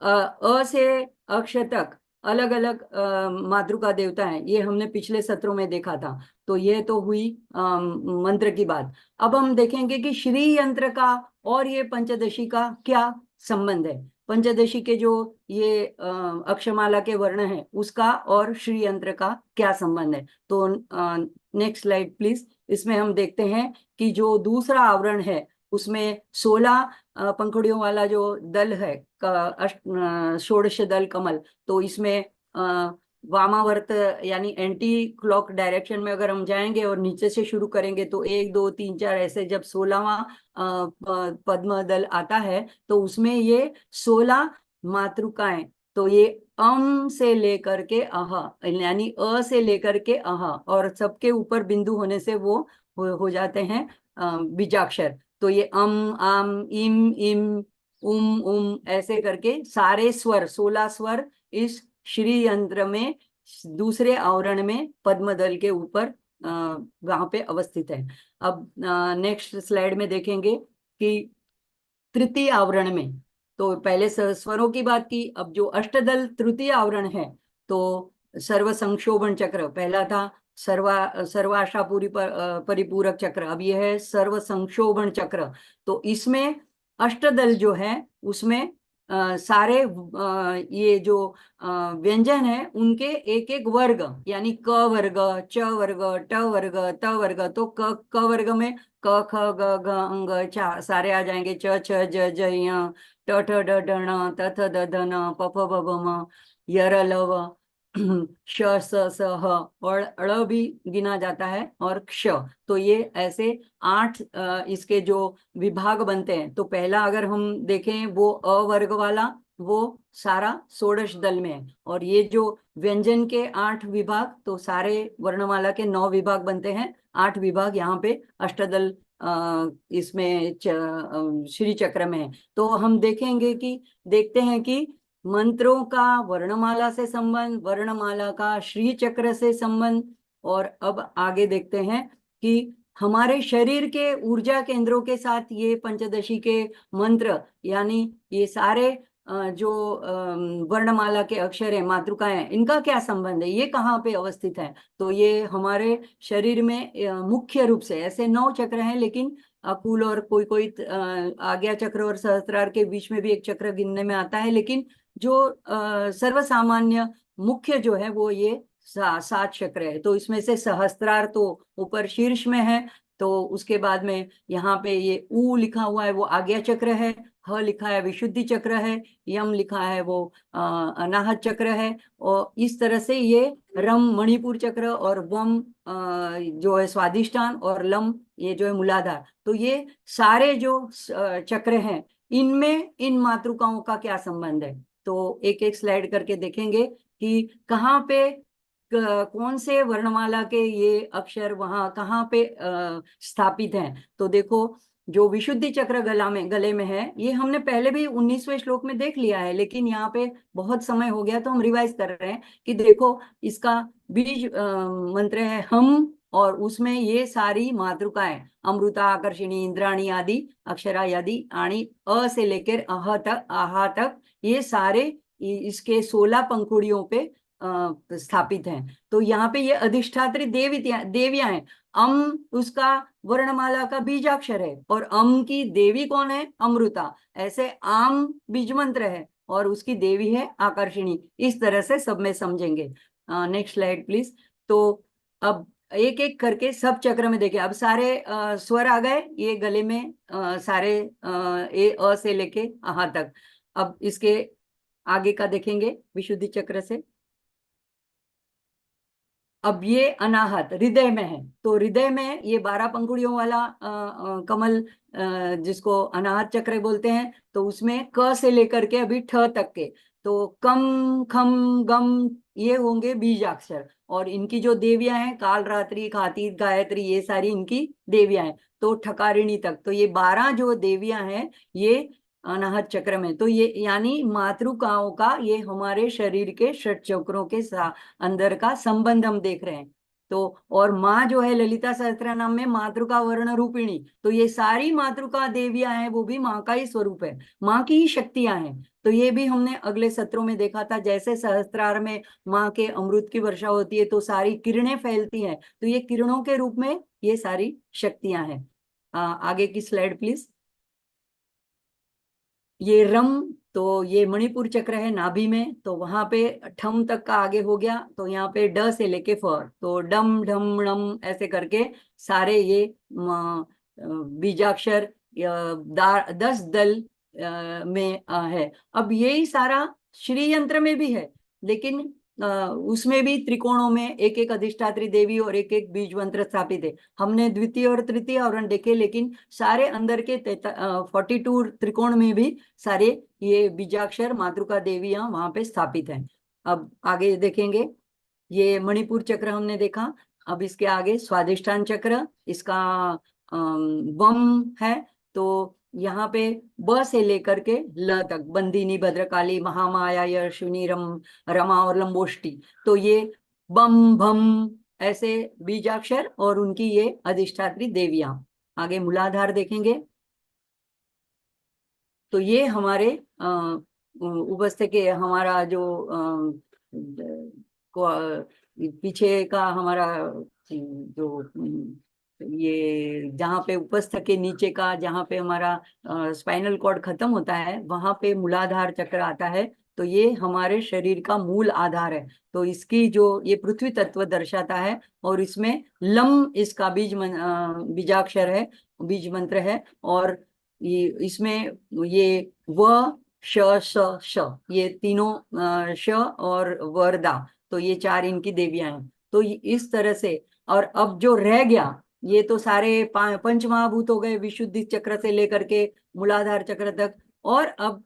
अ से अक्ष तक अलग अलग मातृका देवता हैं। ये हमने पिछले सत्रों में देखा था। तो ये तो हुई मंत्र की बात। अब हम देखेंगे कि श्री यंत्र का और ये पंचदशी का क्या संबंध है। पंचदशी के जो ये अक्षमाला के वर्ण हैं, उसका और श्री यंत्र का क्या संबंध है। तो नेक्स्ट स्लाइड प्लीज। इसमें हम देखते हैं कि जो दूसरा आवरण है उसमें 16 पंखुड़ियों वाला जो दल है, षोडश दल कमल। तो इसमें वामावर्त यानी एंटी क्लॉक डायरेक्शन में अगर हम जाएंगे और नीचे से शुरू करेंगे तो 1 2 3 4 ऐसे जब 16वां पद्म दल आता है तो उसमें ये 16 मातृकाएं। तो ये अम से लेकर के अह, यानी अ से लेकर के अह, और सबके ऊपर बिंदु होने से वो हो जाते हैं बीजाक्षर। तो ये अम, आम, इम, इम, उम ऐसे करके सारे स्वर, 16 स्वर इस श्री यंत्र में दूसरे आवरण में पद्मदल के ऊपर वहां पे अवस्थित है। अब नेक्स्ट स्लाइड में देखेंगे कि तृतीय आवरण में, तो पहले स्वरों की बात की, अब जो अष्टदल तृतीय आवरण है तो सर्व संक्षोभन चक्र पहला था, सर्वाशा पूरी परिपूरक चक्र, अब ये है सर्व संक्षोभन चक्र। तो इसमें अष्टदल जो है उसमें सारे ये जो व्यंजन है उनके एक एक वर्ग, यानी क वर्ग, च वर्ग, ट वर्ग, त वर्ग, तो क वर्ग में क ख ग घ अंग सारे आ जाएंगे, च छ ज ज य, ट ठ ड ढ ण, त थ द ध न, प फ ब भ म, यर ल व, श स स ह, और ड़ भी गिना जाता है, और क्ष। तो ये ऐसे 8 इसके जो विभाग बनते हैं। तो पहला अगर हम देखें वो अ वर्ग वाला, वो सारा षोडश दल में है, और ये जो व्यंजन के 8 विभाग, तो सारे वर्णमाला के 9 विभाग बनते हैं, 8 विभाग यहाँ पे अष्टदल इसमें श्री चक्र में है। तो हम देखेंगे कि देखते हैं कि मंत्रों का वर्णमाला से संबंध, वर्णमाला का श्री चक्र से संबंध, और अब आगे देखते हैं कि हमारे शरीर के ऊर्जा केंद्रों के साथ ये पंचदशी के मंत्र, यानी ये सारे जो वर्णमाला के अक्षर है, मातृकाएं हैं, इनका क्या संबंध है, ये कहाँ पे अवस्थित है। तो ये हमारे शरीर में मुख्य रूप से ऐसे 9 चक्र हैं, लेकिन अकूल और कोई कोई आज्ञा चक्र और सहस्त्रार के बीच में भी एक चक्र गिनने में आता है, लेकिन जो सर्वसामान्य मुख्य जो है वो ये 7 चक्र है। तो इसमें से सहस्त्रार तो ऊपर शीर्ष में है, तो उसके बाद में यहाँ पे ये ऊ लिखा हुआ है वो आज्ञा चक्र है, ह लिखा है विशुद्धि चक्र है, यम लिखा है वो अनाहत चक्र है, और इस तरह से ये रम मणिपुर चक्र, और वम जो है स्वादिष्ठान, और लम ये जो है मूलाधार। तो ये सारे जो चक्र हैं, इनमें इन मातृकाओं का क्या संबंध है। तो एक एक स्लाइड करके देखेंगे कि कहाँ पे कौन से वर्णमाला के ये अक्षर वहां कहाँ पे स्थापित हैं। तो देखो, जो विशुद्धि चक्र गले में है, ये हमने पहले भी 19वें श्लोक में देख लिया है, लेकिन यहाँ पे बहुत समय हो गया तो हम रिवाइज कर रहे हैं कि देखो, इसका बीज मंत्र है हम, और उसमें ये सारी मातृकाएं अमृता, आकर्षणी, इंद्राणी आदि अक्षरा आदि, आणी अ से लेकर अह तक, आहा तक, ये सारे इसके 16 पंखुड़ियों पे स्थापित हैं। तो यहाँ पे ये अधिष्ठात्री देवियां हैं। अम उसका वर्णमाला का बीजाक्षर है, और अम की देवी कौन है, अमृता। ऐसे आम बीज मंत्र है और उसकी देवी है आकर्षणी। इस तरह से सब में समझेंगे। Next slide please. तो अब एक एक करके सब चक्र में देखें। अब सारे स्वर आ गए ये गले में, सारे ए अ से लेके आहा तक। अब इसके आगे का देखेंगे विशुद्धि चक्र से। अब ये अनाहत हृदय में है, तो हृदय में ये 12 पंखुड़ियों वाला कमल, जिसको अनाहत चक्र बोलते हैं, तो उसमें क से लेकर के अभी ठ तक के, तो कम खम गम ये होंगे बीजाक्षर, और इनकी जो देवियां हैं काल रात्रि, खाती, गायत्री, ये सारी इनकी देवियां हैं, तो ठकारिणी तक। तो ये 12 जो देवियां हैं ये अनाहत चक्र में। तो ये यानी मातृकाओं का ये हमारे शरीर के षट चक्रों के अंदर का संबंध हम देख रहे हैं। तो और माँ जो है ललिता सहस्त्र नाम में मातृका वर्ण रूपिणी, तो ये सारी मातृका देवियां हैं, वो भी माँ का ही स्वरूप है, माँ की ही शक्तियां हैं। तो ये भी हमने अगले सत्रों में देखा था, जैसे सहस्त्रार में माँ के अमृत की वर्षा होती है तो सारी किरणें फैलती हैं, तो ये किरणों के रूप में ये सारी शक्तियां हैं। आगे की स्लाइड प्लीज। ये रम, तो ये मणिपुर चक्र है नाभि में, तो वहां पे ठम तक का आगे हो गया, तो यहाँ पे ड से लेके फ, तो डम ढम णम ऐसे करके सारे ये बीजाक्षर 10 दल में है। अब यही सारा श्री यंत्र में भी है, लेकिन उसमें भी त्रिकोणों में एक एक अधिष्ठात्री देवी और एक एक बीज मंत्र स्थापित है। हमने द्वितीय और तृतीय आवरण देखे, लेकिन सारे अंदर के 42 त्रिकोण में भी सारे ये बीजाक्षर मातृका देवियां वहां पे स्थापित हैं। अब आगे देखेंगे, ये मणिपुर चक्र हमने देखा। अब इसके आगे स्वादिष्ठान चक्र, इसका वम है, तो यहाँ पे ब से लेकर के ल तक, बंदिनी, भद्रकाली, महामाया, यशुनी, रमा और लंबोष्टी, तो ये बम भम ऐसे बीजाक्षर और उनकी ये अधिष्ठात्री देवियां। आगे मूलाधार देखेंगे तो ये हमारे उपस्थ के हमारा जो पीछे का हमारा जो ये जहाँ पे उपस्थ के नीचे का जहाँ पे हमारा स्पाइनल कॉर्ड खत्म होता है वहां पे मूलाधार चक्र आता है। तो ये हमारे शरीर का मूल आधार है। तो इसकी जो ये पृथ्वी तत्व दर्शाता है और इसमें लम इसका बीजाक्षर है, बीज मंत्र है। और ये इसमें ये व श श श ये तीनों श और वरदा, तो ये चार इनकी देवियां हैं। तो इस तरह से, और अब जो रह गया ये तो सारे पंच महाभूत हो गए, विशुद्धि चक्र से लेकर के मूलाधार चक्र तक। और अब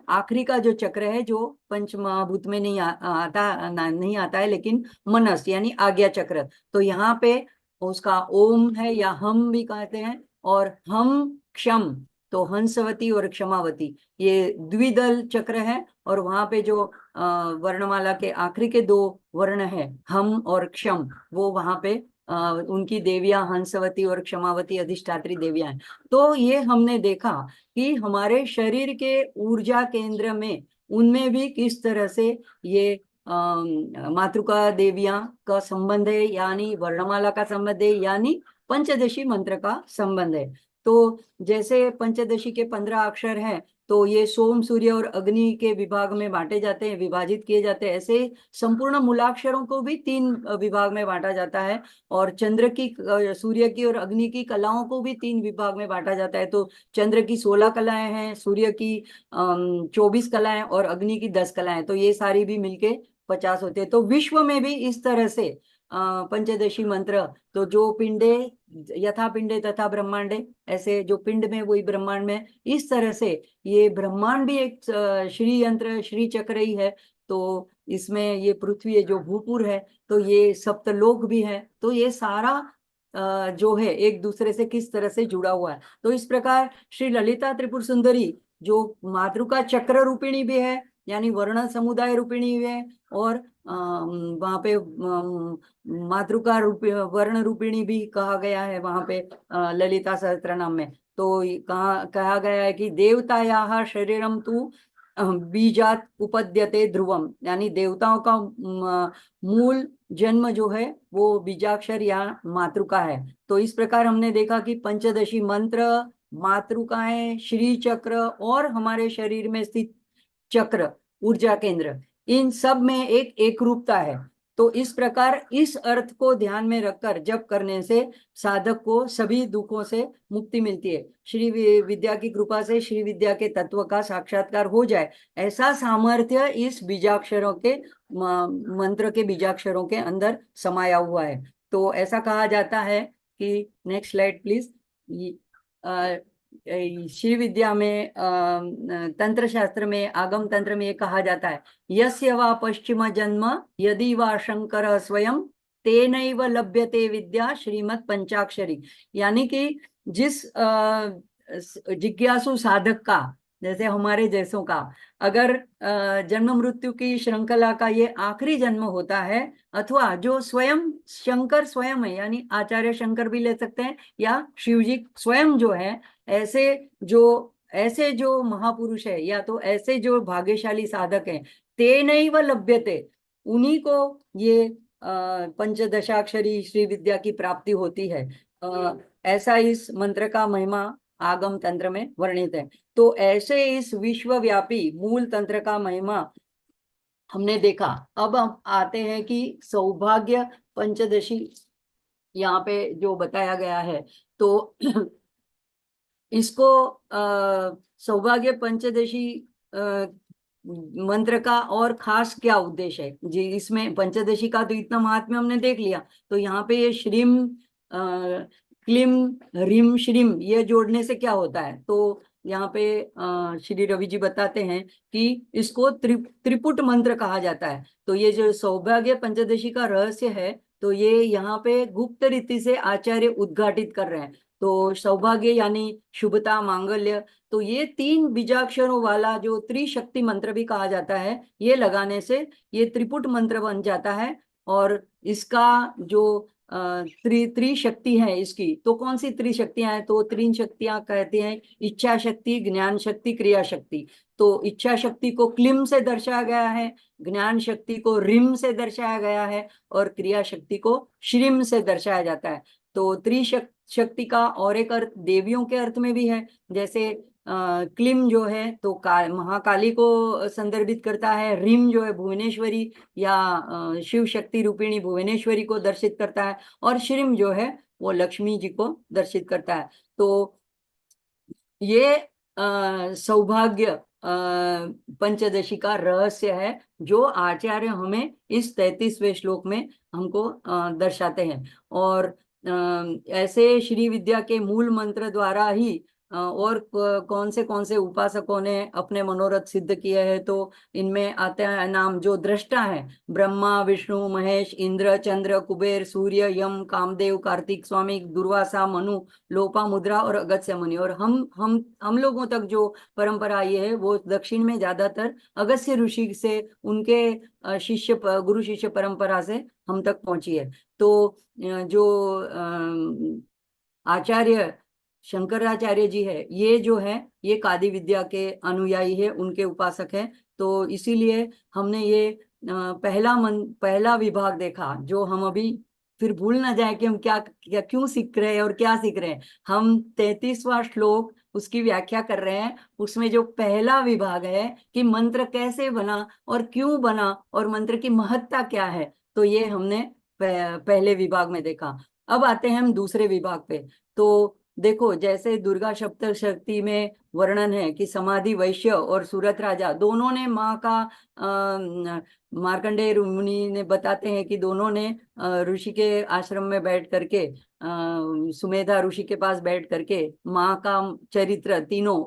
आखिरी का जो चक्र है जो पंच महाभूत में नहीं नहीं आता है, लेकिन मनस यानी आज्ञा चक्र। तो यहाँ पे उसका ओम है या हम भी कहते हैं। और हम क्षम, तो हंसवती और क्षमावती ये द्विदल चक्र है। और वहां पे जो वर्णमाला के आखिरी के दो वर्ण है हम और क्षम, वो वहां पे उनकी देवियां हंसवती और क्षमावती अधिष्ठात्री देवियां हैं। तो ये हमने देखा कि हमारे शरीर के ऊर्जा केंद्र में उनमें भी किस तरह से ये मातृका देवियां का संबंध है, यानी वर्णमाला का संबंध है, यानी पंचदशी मंत्र का संबंध है। तो जैसे पंचदशी के 15 अक्षर हैं, तो ये सोम सूर्य और अग्नि के विभाग में बांटे जाते हैं, विभाजित किए जाते हैं। ऐसे संपूर्ण मूलाक्षरों को भी 3 विभाग में बांटा जाता है। और चंद्र की सूर्य की और अग्नि की कलाओं को भी 3 विभाग में बांटा जाता है। तो चंद्र की 16 कलाएं हैं, सूर्य की 24 कलाएं और अग्नि की 10 कलाएं, तो ये सारी भी मिलके 50 होते हैं। तो विश्व में भी इस तरह से पंचदशी मंत्र, तो जो पिंडे यथा पिंडे तथा ब्रह्मांडे, ऐसे जो पिंड में वही ब्रह्मांड में, इस तरह से ये ब्रह्मांड भी एक श्री यंत्र श्री चक्र ही है। तो इसमें ये पृथ्वी है जो भूपुर है, तो ये सप्तलोक भी है। तो ये सारा जो है एक दूसरे से किस तरह से जुड़ा हुआ है। तो इस प्रकार श्री ललिता त्रिपुर सुंदरी जो मातृका चक्र रूपिणी भी है, यानी वर्ण समुदाय रूपिणी भी है, और वहां पे मातृका वर्ण रूपिणी भी कहा गया है वहां पे ललिता सहस्त्रनाम में। तो कहा गया है कि देवतायाः शरीरम तु बीजात उपद्यते ध्रुवम, यानी देवताओं का मूल जन्म जो है वो बीजाक्षर या मातृका है। तो इस प्रकार हमने देखा कि पंचदशी मंत्र, मातृकाएं, श्री चक्र और हमारे शरीर में स्थित चक्र ऊर्जा केंद्र, इन सब में एक एकरूपता है। तो इस प्रकार इस अर्थ को ध्यान में रखकर जप करने से साधक को सभी दुखों से मुक्ति मिलती है। श्री विद्या की कृपा से श्री विद्या के तत्व का साक्षात्कार हो जाए, ऐसा सामर्थ्य इस बीजाक्षरों के मंत्र के बीजाक्षरों के अंदर समाया हुआ है। तो ऐसा कहा जाता है कि, नेक्स्ट स्लाइड प्लीज, श्री विद्या में तंत्र शास्त्र में आगम तंत्र में ये कहा जाता है, यस्य वा पश्चिम जन्म यदि वा शंकर स्वयं तेनैव लभ्यते विद्या श्रीमत् पंचाक्षरी। यानी कि जिस जिज्ञासु साधक का, जैसे हमारे जैसों का, अगर जन्म मृत्यु की श्रृंखला का ये आखिरी जन्म होता है, अथवा जो स्वयं शंकर स्वयं है, यानी आचार्य शंकर भी ले सकते हैं या शिवजी स्वयं जो है, ऐसे जो महापुरुष है या तो ऐसे जो भाग्यशाली साधक हैं, तेनैव लभ्यते, उन्हीं को ये पंचदशाक्षरी श्री विद्या की प्राप्ति होती है। ऐसा इस मंत्र का महिमा आगम तंत्र में वर्णित है। तो ऐसे इस विश्वव्यापी मूल तंत्र का महिमा हमने देखा। अब हम आते हैं कि सौभाग्य पंचदशी यहाँ पे जो बताया गया है, तो इसको सौभाग्य पंचदशी मंत्र का और खास क्या उद्देश्य है जी। इसमें पंचदशी का तो इतना महात्म्य हमने देख लिया, तो यहाँ पे ये श्रीम क्लीम ह्रीम श्रीम ये जोड़ने से क्या होता है, तो यहाँ पे श्री रवि जी बताते हैं कि इसको त्रिपुट मंत्र कहा जाता है। तो ये जो सौभाग्य पंचदशी का रहस्य है, तो ये यहाँ पे गुप्त रीति से आचार्य उद्घाटित कर रहे हैं। तो सौभाग्य यानी शुभता, मांगल्य, तो ये 3 बीजाक्षरों वाला जो त्रिशक्ति मंत्र भी कहा जाता है, ये लगाने से ये त्रिपुट मंत्र बन जाता है। और इसका जो त्रिशक्ति है इसकी, तो कौन सी त्रिशक्तियां हैं? तो तीन शक्तियां कहते हैं, इच्छा शक्ति, ज्ञान शक्ति, क्रिया शक्ति। तो इच्छा शक्ति को क्लिम से दर्शाया गया है, ज्ञान शक्ति को रिम से दर्शाया गया है, और क्रिया शक्ति को श्रीम से दर्शाया जाता है। तो त्रिशक्ति का और एक अर्थ देवियों के अर्थ में भी है। जैसे क्लिम जो है तो महाकाली को संदर्भित करता है, रिम जो है भुवनेश्वरी या शिव शक्ति रूपिणी भुवनेश्वरी को दर्शित करता है, और श्रीम जो है वो लक्ष्मी जी को दर्शित करता है। तो ये सौभाग्य पंचदशी का रहस्य है जो आचार्य हमें इस 33वें श्लोक में हमको दर्शाते हैं। और ऐसे श्री विद्या के मूल मंत्र द्वारा ही और कौन से उपासकों ने अपने मनोरथ सिद्ध किए हैं, तो इनमें आते हैं नाम जो दृष्टा है, ब्रह्मा, विष्णु, महेश, इंद्र, चंद्र, कुबेर, सूर्य, यम, कामदेव, कार्तिक स्वामी, दुर्वासा, मनु, लोपामुद्रा और अगस्त्य मुनि। और हम लोगों तक जो परंपरा आई है वो दक्षिण में ज्यादातर अगस्त्य ऋषि से, उनके शिष्य गुरु शिष्य परंपरा से हम तक पहुंची है। तो जो आचार्य शंकराचार्य जी है, ये जो है ये कादी विद्या के अनुयायी है, उनके उपासक है। तो इसीलिए हमने ये पहला विभाग देखा, जो हम अभी फिर भूल ना जाए कि हम क्या क्यों सीख रहे हैं और क्या सीख रहे हैं। हम 33वां श्लोक उसकी व्याख्या कर रहे हैं। उसमें जो पहला विभाग है कि मंत्र कैसे बना और क्यों बना और मंत्र की महत्ता क्या है, तो ये हमने पहले विभाग में देखा। अब आते हैं हम दूसरे विभाग पे। तो देखो, जैसे दुर्गा सप्तशती में वर्णन है कि समाधि वैश्य और सूरत राजा दोनों ने माँ का, मार्कंडेय मुनि ने बताते हैं कि दोनों ने ऋषि के आश्रम में बैठ करके, सुमेधा ऋषि के पास बैठ करके माँ का चरित्र तीनों,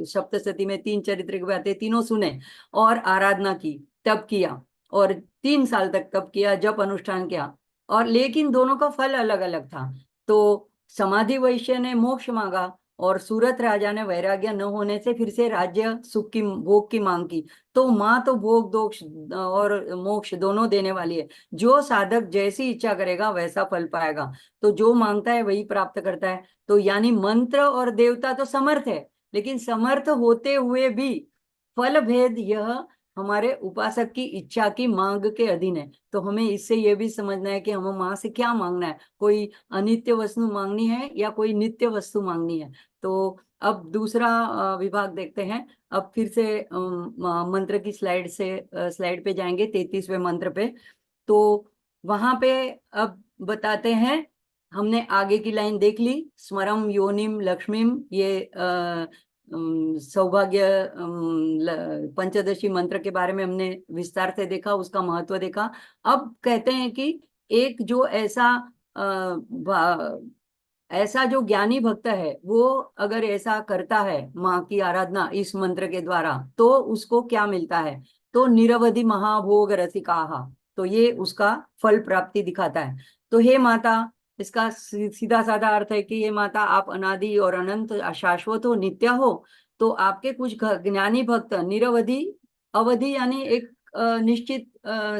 सप्तशती में 3 चरित्र की बातें तीनों सुने और आराधना की, तप किया, और 3 साल तक तप किया, जप अनुष्ठान किया। और लेकिन दोनों का फल अलग अलग था। तो समाधि वैश्य ने मोक्ष मांगा और सूरत राजा ने वैराग्य न होने से फिर से राज्य सुख की, भोग की मांग की। तो माँ तो भोग दोष और मोक्ष दोनों देने वाली है। जो साधक जैसी इच्छा करेगा वैसा फल पाएगा। तो जो मांगता है वही प्राप्त करता है। तो यानी मंत्र और देवता तो समर्थ है, लेकिन समर्थ होते हुए भी फल भेद यह हमारे उपासक की इच्छा की मांग के अधीन है। तो हमें इससे यह भी समझना है कि हमें माँ से क्या मांगना है, कोई अनित्य वस्तु मांगनी है या कोई नित्य वस्तु मांगनी है। तो अब दूसरा विभाग देखते हैं। अब फिर से मंत्र की स्लाइड पे जाएंगे, 33वें मंत्र पे। तो वहां पे अब बताते हैं, हमने आगे की लाइन देख ली, स्मरम योनिम लक्ष्मीम, ये सौभाग्य पंचदशी मंत्र के बारे में हमने विस्तार से देखा, उसका महत्व देखा। अब कहते हैं कि एक जो ऐसा जो ज्ञानी भक्त है, वो अगर ऐसा करता है माँ की आराधना इस मंत्र के द्वारा, तो उसको क्या मिलता है? तो निरवधि महाभोग रसिकाहा, तो ये उसका फल प्राप्ति दिखाता है। तो हे माता, इसका सीधा साधा अर्थ है कि हे माता, आप अनादि और अनंत, शाश्वत हो, नित्य हो। तो आपके कुछ ज्ञानी भक्त निरवधि, अवधि यानी एक निश्चित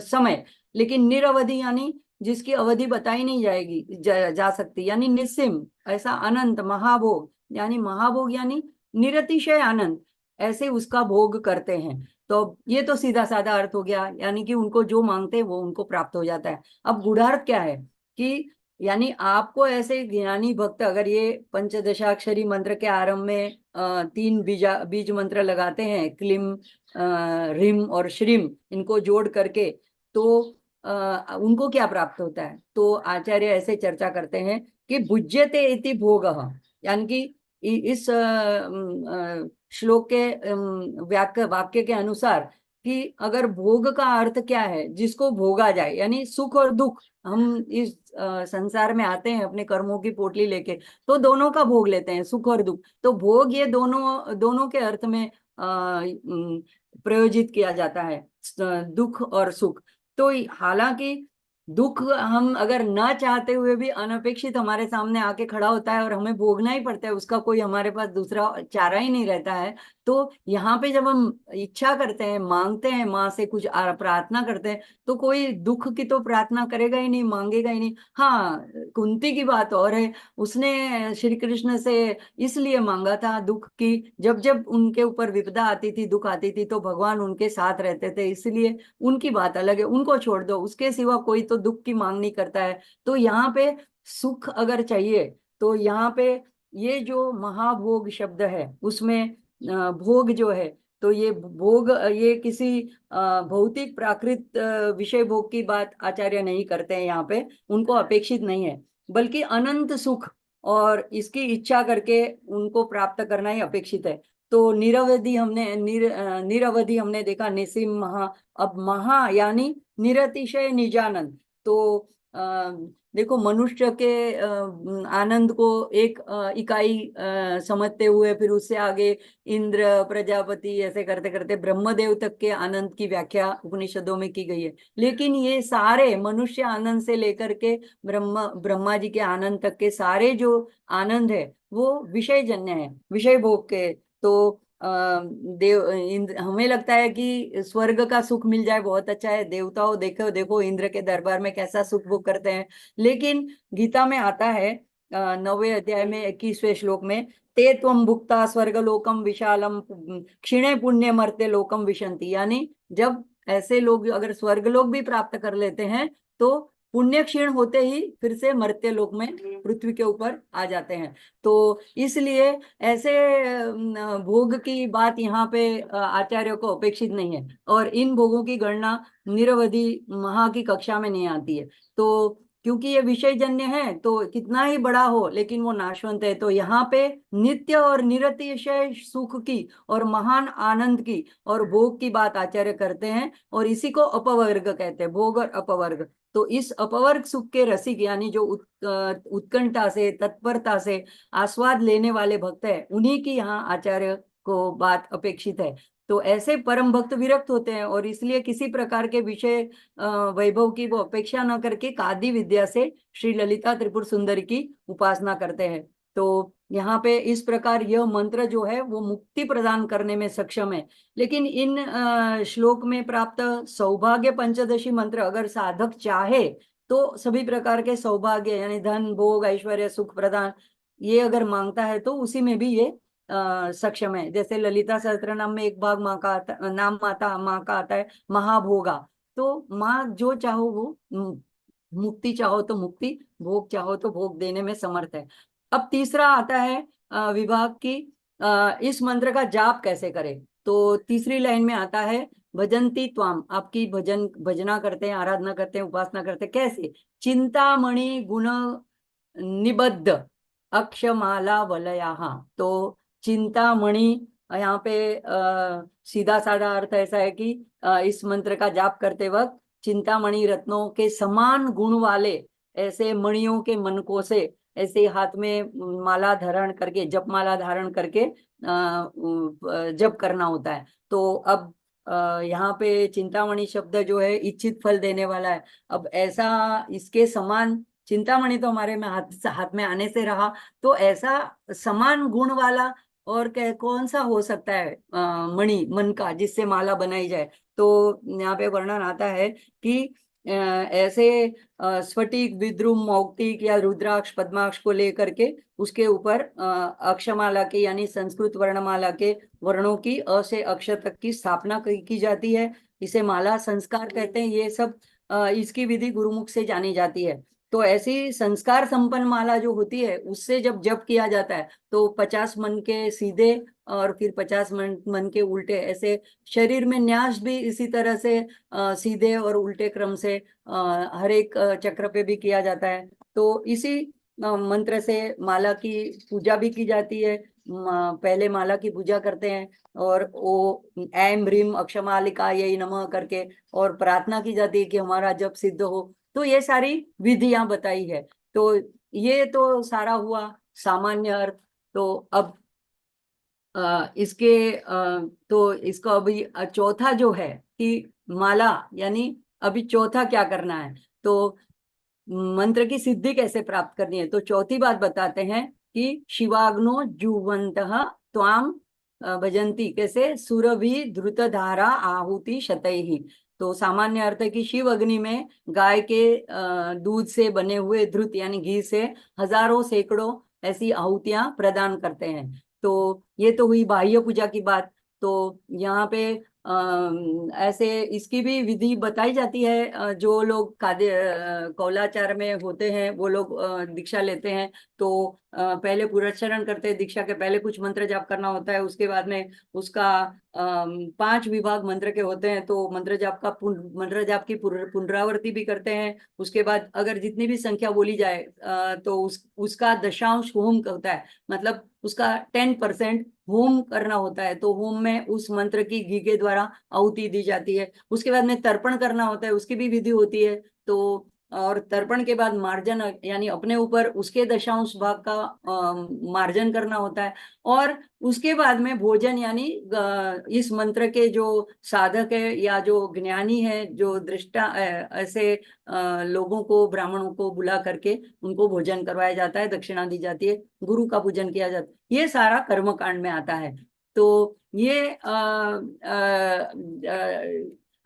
समय, लेकिन निरवधि यानी जिसकी अवधि बताई नहीं जा सकती, यानी निस्सीम, ऐसा अनंत, महाभोग यानी महाभोग यानी निरतिशय आनंद, ऐसे उसका भोग करते हैं। तो ये तो सीधा साधा अर्थ हो गया, यानी कि उनको जो मांगते हैं वो उनको प्राप्त हो जाता है। अब गूढ़ार्थ क्या है कि यानी आपको ऐसे ज्ञानी भक्त अगर ये पंचदशाक्षरी मंत्र के आरंभ में 3 बीज मंत्र लगाते हैं, क्लीम, रिम और श्रीम, इनको जोड़ करके, तो उनको क्या प्राप्त होता है? तो आचार्य ऐसे चर्चा करते हैं कि भुज्यते इति भोगः, यानी कि इस श्लोक के वाक्य के अनुसार कि अगर भोग का अर्थ क्या है, जिसको भोगा जाए, यानी सुख और दुख। हम इस संसार में आते हैं अपने कर्मों की पोटली लेके, तो दोनों का भोग लेते हैं, सुख और दुख। तो भोग ये दोनों के अर्थ में प्रयोजित किया जाता है, दुख और सुख। तो हालांकि दुख हम अगर ना चाहते हुए भी अनपेक्षित हमारे सामने आके खड़ा होता है और हमें भोगना ही पड़ता है, उसका कोई हमारे पास दूसरा चारा ही नहीं रहता है, तो यहाँ पे जब हम इच्छा करते हैं, मांगते हैं माँ से कुछ, प्रार्थना करते हैं, तो कोई दुख की तो प्रार्थना करेगा ही नहीं, मांगेगा ही नहीं। हाँ, कुंती की बात और है, उसने श्री कृष्ण से इसलिए मांगा था दुख की, जब जब उनके ऊपर विपदा आती थी, दुख आती थी, तो भगवान उनके साथ रहते थे, इसलिए उनकी बात अलग है, उनको छोड़ दो, उसके सिवा कोई तो दुख की मांग नहीं करता है। तो यहाँ पे सुख अगर चाहिए, तो यहाँ पे ये जो महाभोग शब्द है उसमें भोग जो है, तो ये भोग, ये किसी भौतिक प्राकृत विषय भोग की बात आचार्य नहीं करते हैं यहाँ पे, उनको अपेक्षित नहीं है, बल्कि अनंत सुख और इसकी इच्छा करके उनको प्राप्त करना ही अपेक्षित है। तो निरवधि हमने निरवधि हमने देखा, निसीम महा, अब महा यानी निरतिशय निजानंद। तो देखो, मनुष्य के आनंद को एक इकाई समझते हुए, फिर उससे आगे इंद्र, प्रजापति, ऐसे करते करते ब्रह्मदेव तक के आनंद की व्याख्या उपनिषदों में की गई है। लेकिन ये सारे मनुष्य आनंद से लेकर के ब्रह्मा जी के आनंद तक के सारे जो आनंद है वो विषय जन्य है, विषय भोग के। तो देव इंद्र, हमें लगता है कि स्वर्ग का सुख मिल जाए बहुत अच्छा है, देवताओं देखो देखो इंद्र के दरबार में कैसा सुख भोग करते हैं। लेकिन गीता में आता है 9वें अध्याय में 21वें श्लोक में, ते त्वं भुक्ता स्वर्ग लोकम विशालम क्षीणे पुण्य मर्त्य लोकम विशंति, यानी जब ऐसे लोग अगर स्वर्ग लोक भी प्राप्त कर लेते हैं, तो पुण्य क्षीण होते ही फिर से मर्त्य लोक में पृथ्वी के ऊपर आ जाते हैं। तो इसलिए ऐसे भोग की बात यहाँ पे आचार्यों को अपेक्षित नहीं है, और इन भोगों की गणना निरवधि महा की कक्षा में नहीं आती है। तो क्योंकि ये विषय जन्य है, तो कितना ही बड़ा हो लेकिन वो नाशवंत है। तो यहाँ पे नित्य और निरतिशय सुख की और महान आनंद की और भोग की बात आचार्य करते हैं, और इसी को अपवर्ग कहते हैं, भोग और अपवर्ग। तो इस अपवर्ग सुख के रसिक, यानी जो उत्कंठा से, तत्परता से आस्वाद लेने वाले भक्त है, उन्हीं की यहाँ आचार्य को बात अपेक्षित है। तो ऐसे परम भक्त विरक्त होते हैं, और इसलिए किसी प्रकार के विषय वैभव की वो अपेक्षा न करके कादि विद्या से श्री ललिता त्रिपुर सुंदरी की उपासना करते हैं। तो यहाँ पे इस प्रकार यह मंत्र जो है वो मुक्ति प्रदान करने में सक्षम है। लेकिन इन श्लोक में प्राप्त सौभाग्य पंचदशी मंत्र अगर साधक चाहे तो सभी प्रकार के सौभाग्य, यानी धन, भोग, ऐश्वर्य, सुख प्रदान, ये अगर मांगता है तो उसी में भी ये सक्षम है। जैसे ललिता सहस्त्रनाम में एक भाग माँ का आता, नाम आता माँ का आता है महाभोगा। तो माँ जो चाहो वो, मुक्ति चाहो तो मुक्ति, भोग चाहो तो भोग देने में समर्थ है। अब तीसरा आता है विभाग की, इस मंत्र का जाप कैसे करें। तो तीसरी लाइन में आता है भजंती त्वाम, आपकी भजना करते हैं, आराधना करते हैं, उपासना करते हैं, कैसे, चिंतामणि गुण निबद्ध अक्षमाला वलयाहा। तो चिंतामणि, यहाँ पे सीधा साधा अर्थ ऐसा है कि इस मंत्र का जाप करते वक्त चिंतामणि रत्नों के समान गुण वाले ऐसे मणियों के मनकों से ऐसे हाथ में माला धारण करके, जप माला धारण करके जप करना होता है। तो अब यहाँ पे चिंतामणि शब्द जो है इच्छित फल देने वाला है। अब ऐसा इसके समान, चिंतामणि तो हमारे में हाथ में आने से रहा, तो ऐसा समान गुण वाला और कौन सा हो सकता है मणि, मन का, जिससे माला बनाई जाए। तो यहाँ पे वर्णन आता है कि ऐसे स्फटिक, विद्रुम, मौक्तिक या रुद्राक्ष, पद्माक्ष को लेकर के उसके ऊपर अक्षमाला के, यानी संस्कृत वर्णमाला के वर्णों की अ से अक्ष तक की स्थापना की जाती है। इसे माला संस्कार कहते हैं। ये सब इसकी विधि गुरुमुख से जानी जाती है। तो ऐसी संस्कार संपन्न माला जो होती है, उससे जब जप किया जाता है तो 50 मन के सीधे और फिर 50 मन के उल्टे, ऐसे शरीर में न्यास भी इसी तरह से सीधे और उल्टे क्रम से हर एक चक्र पे भी किया जाता है। तो इसी मंत्र से माला की पूजा भी की जाती है। पहले माला की पूजा करते हैं, और वो ऐं ह्रीं अक्षमालिकायै नमः करके और प्रार्थना की जाती है कि हमारा जप सिद्ध हो। तो ये सारी विधियां बताई है। तो ये तो सारा हुआ सामान्य अर्थ। तो अब इसके तो इसका अभी चौथा जो है कि माला, यानी अभी चौथा क्या करना है, तो मंत्र की सिद्धि कैसे प्राप्त करनी है। तो चौथी बात बताते हैं कि शिवाग्नो जुवंतः त्वाम भजंती, कैसे, सुरभि द्रुत धारा आहुति शतैहि। तो सामान्य अर्थ है कि शिव अग्नि में गाय के दूध से बने हुए द्रुत यानी घी से हजारों सैकड़ों ऐसी आहुतियां प्रदान करते हैं। तो ये तो हुई बाह्य पूजा की बात। तो यहाँ पे ऐसे इसकी भी विधि बताई जाती है। जो लोग कौलाचार में होते हैं वो लोग दीक्षा लेते हैं, तो पहले पुरस्चरण करते हैं। दीक्षा के पहले कुछ मंत्र जाप करना होता है, उसके बाद में उसका 5 विभाग मंत्र के होते हैं, तो मंत्र जाप की पुनरावृत्ति भी करते हैं। उसके बाद अगर जितनी भी संख्या बोली जाए तो उसका दशांश होम होता है, मतलब उसका 10% होम करना होता है। तो होम में उस मंत्र की घी के द्वारा आहुति दी जाती है। उसके बाद में तर्पण करना होता है, उसकी भी विधि होती है। तो और तर्पण के बाद मार्जन यानी अपने ऊपर उसके दशांश भाग का मार्जन करना होता है। और उसके बाद में भोजन यानी इस मंत्र के जो साधक है या जो ज्ञानी है, जो दृष्टा ऐसे लोगों को, ब्राह्मणों को बुला करके उनको भोजन करवाया जाता है, दक्षिणा दी जाती है, गुरु का पूजन किया जाता है। ये सारा कर्मकांड में आता है। तो ये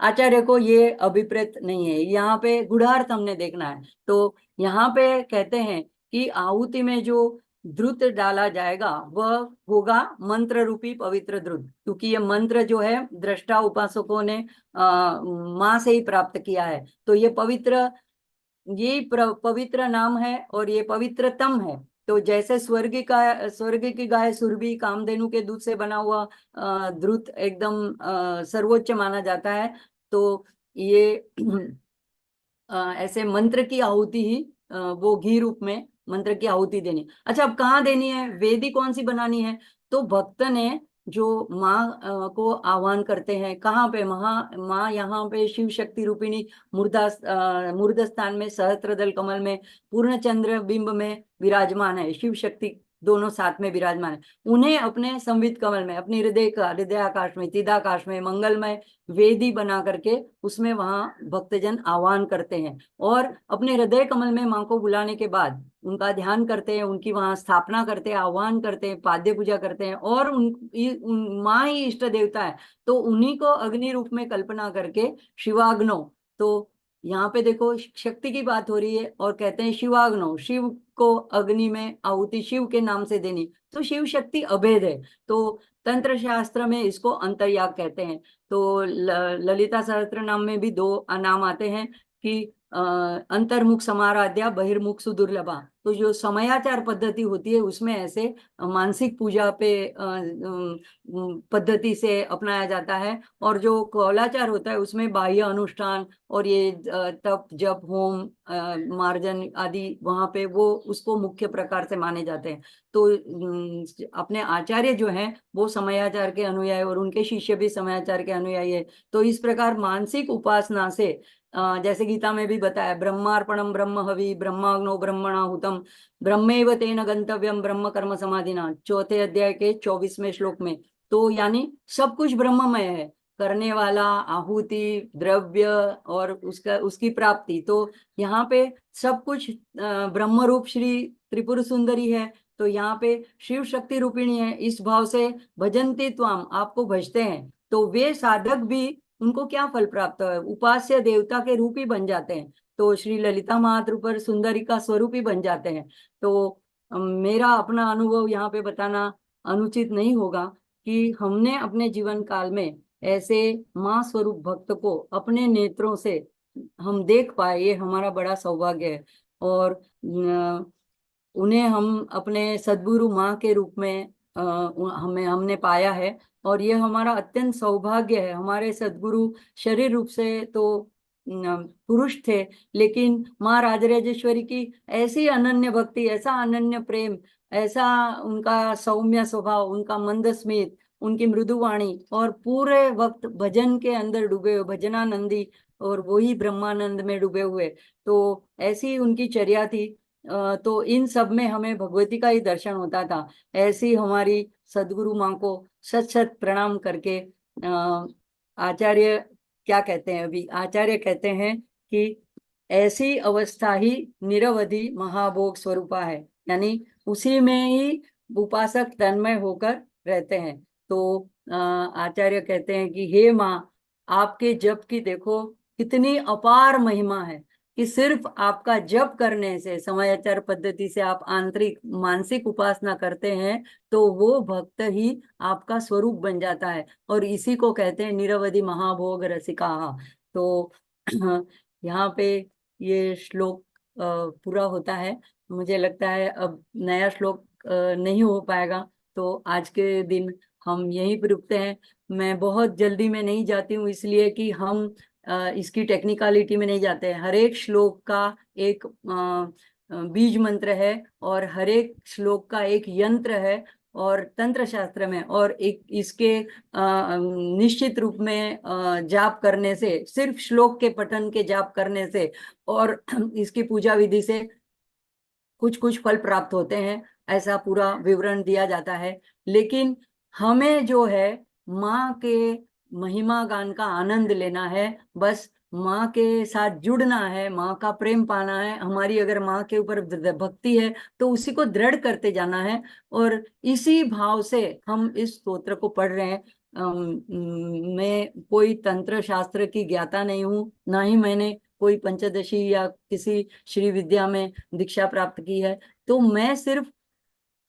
आचार्य को ये अभिप्रेत नहीं है। यहाँ पे गूढ़ार्थ हमने देखना है। तो यहाँ पे कहते हैं कि आहुति में जो द्रुत डाला जाएगा वह होगा मंत्र रूपी पवित्र द्रुत, क्योंकि ये मंत्र जो है दृष्टा उपासकों ने माँ से ही प्राप्त किया है। तो ये पवित्र नाम है और ये पवित्रतम है। तो जैसे स्वर्ग की गाय सुरभि कामधेनु के दूध से बना हुआ द्रुत एकदम सर्वोच्च माना जाता है। तो ये ऐसे मंत्र की आहुति ही वो घी रूप में मंत्र की आहुति देनी। अच्छा, अब कहाँ देनी है, वेदी कौन सी बनानी है? तो भक्त ने जो माँ को आह्वान करते हैं, कहाँ पे, माँ यहाँ पे शिव शक्ति रूपिणी मूर्ध स्थान में सहस्त्रदल कमल में पूर्ण चंद्र बिंब में विराजमान है। शिव शक्ति दोनों साथ में विराजमान है। उन्हें अपने संवित कमल में, अपनी हृदयाकाश में, चिदाकाश में मंगलमय वेदी बना करके उसमें वहां भक्तजन आह्वान करते हैं। और अपने हृदय कमल में माँ को बुलाने के बाद उनका ध्यान करते हैं, उनकी वहां स्थापना करते हैं, आह्वान करते हैं, पाद्य पूजा करते हैं। और माँ ही इष्ट देवता है, तो उन्हीं को अग्नि रूप में कल्पना करके शिवाग्नो। तो यहाँ पे देखो शक्ति की बात हो रही है और कहते हैं शिवाग्नो, शिव को अग्नि में आहुति शिव के नाम से देनी। तो शिव शक्ति अभेद है। तो तंत्र शास्त्र में इसको अंतर्याग कहते हैं। तो ललिता सहस्त्र नाम में भी 2 नाम आते हैं कि अंतर्मुख समाराध्या, बहिर्मुख सुदुर्लभा। तो जो समयाचार पद्धति होती है उसमें ऐसे मानसिक पूजा पे पद्धति से अपनाया जाता है। और जो कौलाचार होता है उसमें बाह्य अनुष्ठान और ये तप जप होम मार्जन आदि वहां पे वो उसको मुख्य प्रकार से माने जाते हैं। तो अपने आचार्य जो हैं वो समयाचार के अनुयायी और उनके शिष्य भी समयाचार के अनुयायी है। तो इस प्रकार मानसिक उपासना से जैसे गीता में भी बताया, ब्रह्मार्पणम ब्रह्म हवि ब्रह्माग्नो ब्रह्मणाहुतम ब्रह्मेव तेन गंतव्यम ब्रह्म कर्म समाधिना, चौथे अध्याय के 24वें श्लोक में। तो यानी सब कुछ ब्रह्ममय है, करने वाला, आहुति, द्रव्य और उसकी प्राप्ति। तो यहाँ पे सब कुछ ब्रह्म रूप श्री त्रिपुर सुंदरी है। तो यहाँ पे शिव शक्ति रूपिणी है। इस भाव से भजन्ति त्वाम, आपको भजते हैं, तो वे साधक भी, उनको क्या फल प्राप्त है, उपास्य देवता के रूप ही बन जाते हैं। तो श्री ललिता महात्रिपुर सुंदरी का स्वरूप ही बन जाते हैं। तो मेरा अपना अनुभव यहाँ पे बताना अनुचित नहीं होगा कि हमने अपने जीवन काल में ऐसे माँ स्वरूप भक्त को अपने नेत्रों से हम देख पाए, ये हमारा बड़ा सौभाग्य है। और उन्हें हम अपने सद्गुरु माँ के रूप में हमने पाया है। और ये हमारा अत्यंत सौभाग्य है। हमारे सद्गुरु शरीर रूप से तो पुरुष थे, लेकिन माँ राजराजेश्वरी की ऐसी अनन्य भक्ति, ऐसा अनन्य प्रेम, ऐसा उनका सौम्य स्वभाव, उनका मंद स्मित, उनकी मृदु वाणी और पूरे वक्त भजन के अंदर डूबे हुए, भजनानंदी और वही ब्रह्मानंद में डूबे हुए। तो ऐसी उनकी चर्या थी। तो इन सब में हमें भगवती का ही दर्शन होता था। ऐसी हमारी सदगुरु माँ को सत सत प्रणाम करके आचार्य क्या कहते हैं, अभी आचार्य कहते हैं कि ऐसी अवस्था ही निरवधि महाभोग स्वरूपा है, यानी उसी में ही उपासक तन्मय होकर रहते हैं। तो आचार्य कहते हैं कि हे माँ, आपके जप की देखो कितनी अपार महिमा है कि सिर्फ आपका जप करने से, समयाचार पद्धति से आप आंतरिक मानसिक उपासना करते हैं तो वो भक्त ही आपका स्वरूप बन जाता है। और इसी को कहते हैं निरवधि महाभोग रसिका। तो यहाँ पे ये श्लोक पूरा होता है। मुझे लगता है अब नया श्लोक नहीं हो पाएगा, तो आज के दिन हम यहीं पर रुकते हैं। मैं बहुत जल्दी में नहीं जाती हूँ, इसलिए कि हम इसकी टेक्निकलिटी में नहीं जाते हैं। हर एक श्लोक का एक बीज मंत्र है और हर एक श्लोक का एक यंत्र है और तंत्र शास्त्र में, और एक इसके निश्चित रूप में जाप करने से, सिर्फ श्लोक के पठन के जाप करने से और इसकी पूजा विधि से कुछ कुछ फल प्राप्त होते हैं, ऐसा पूरा विवरण दिया जाता है। लेकिन हमें जो है माँ के महिमा गान का आनंद लेना है, बस माँ के साथ जुड़ना है, माँ का प्रेम पाना है। हमारी अगर माँ के ऊपर भक्ति है तो उसी को दृढ़ करते जाना है, और इसी भाव से हम इस स्तोत्र को पढ़ रहे हैं। मैं कोई तंत्र शास्त्र की ज्ञाता नहीं हूँ, ना ही मैंने कोई पंचदशी या किसी श्री विद्या में दीक्षा प्राप्त की है। तो मैं सिर्फ,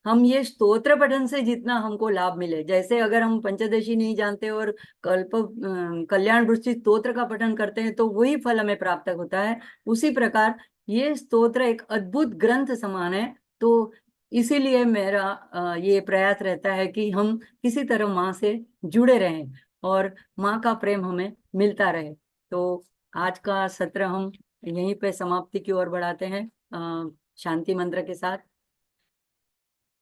हम ये स्तोत्र पठन से जितना हमको लाभ मिले, जैसे अगर हम पंचदशी नहीं जानते और कल्याण वृष्टि स्तोत्र का पठन करते हैं तो वही फल हमें प्राप्त होता है, उसी प्रकार ये स्तोत्र एक अद्भुत ग्रंथ समान है। तो इसीलिए मेरा ये प्रयास रहता है कि हम किसी तरह माँ से जुड़े रहें और माँ का प्रेम हमें मिलता रहे। तो आज का सत्र हम यहीं पे समाप्ति की ओर बढ़ाते हैं शांति मंत्र के साथ।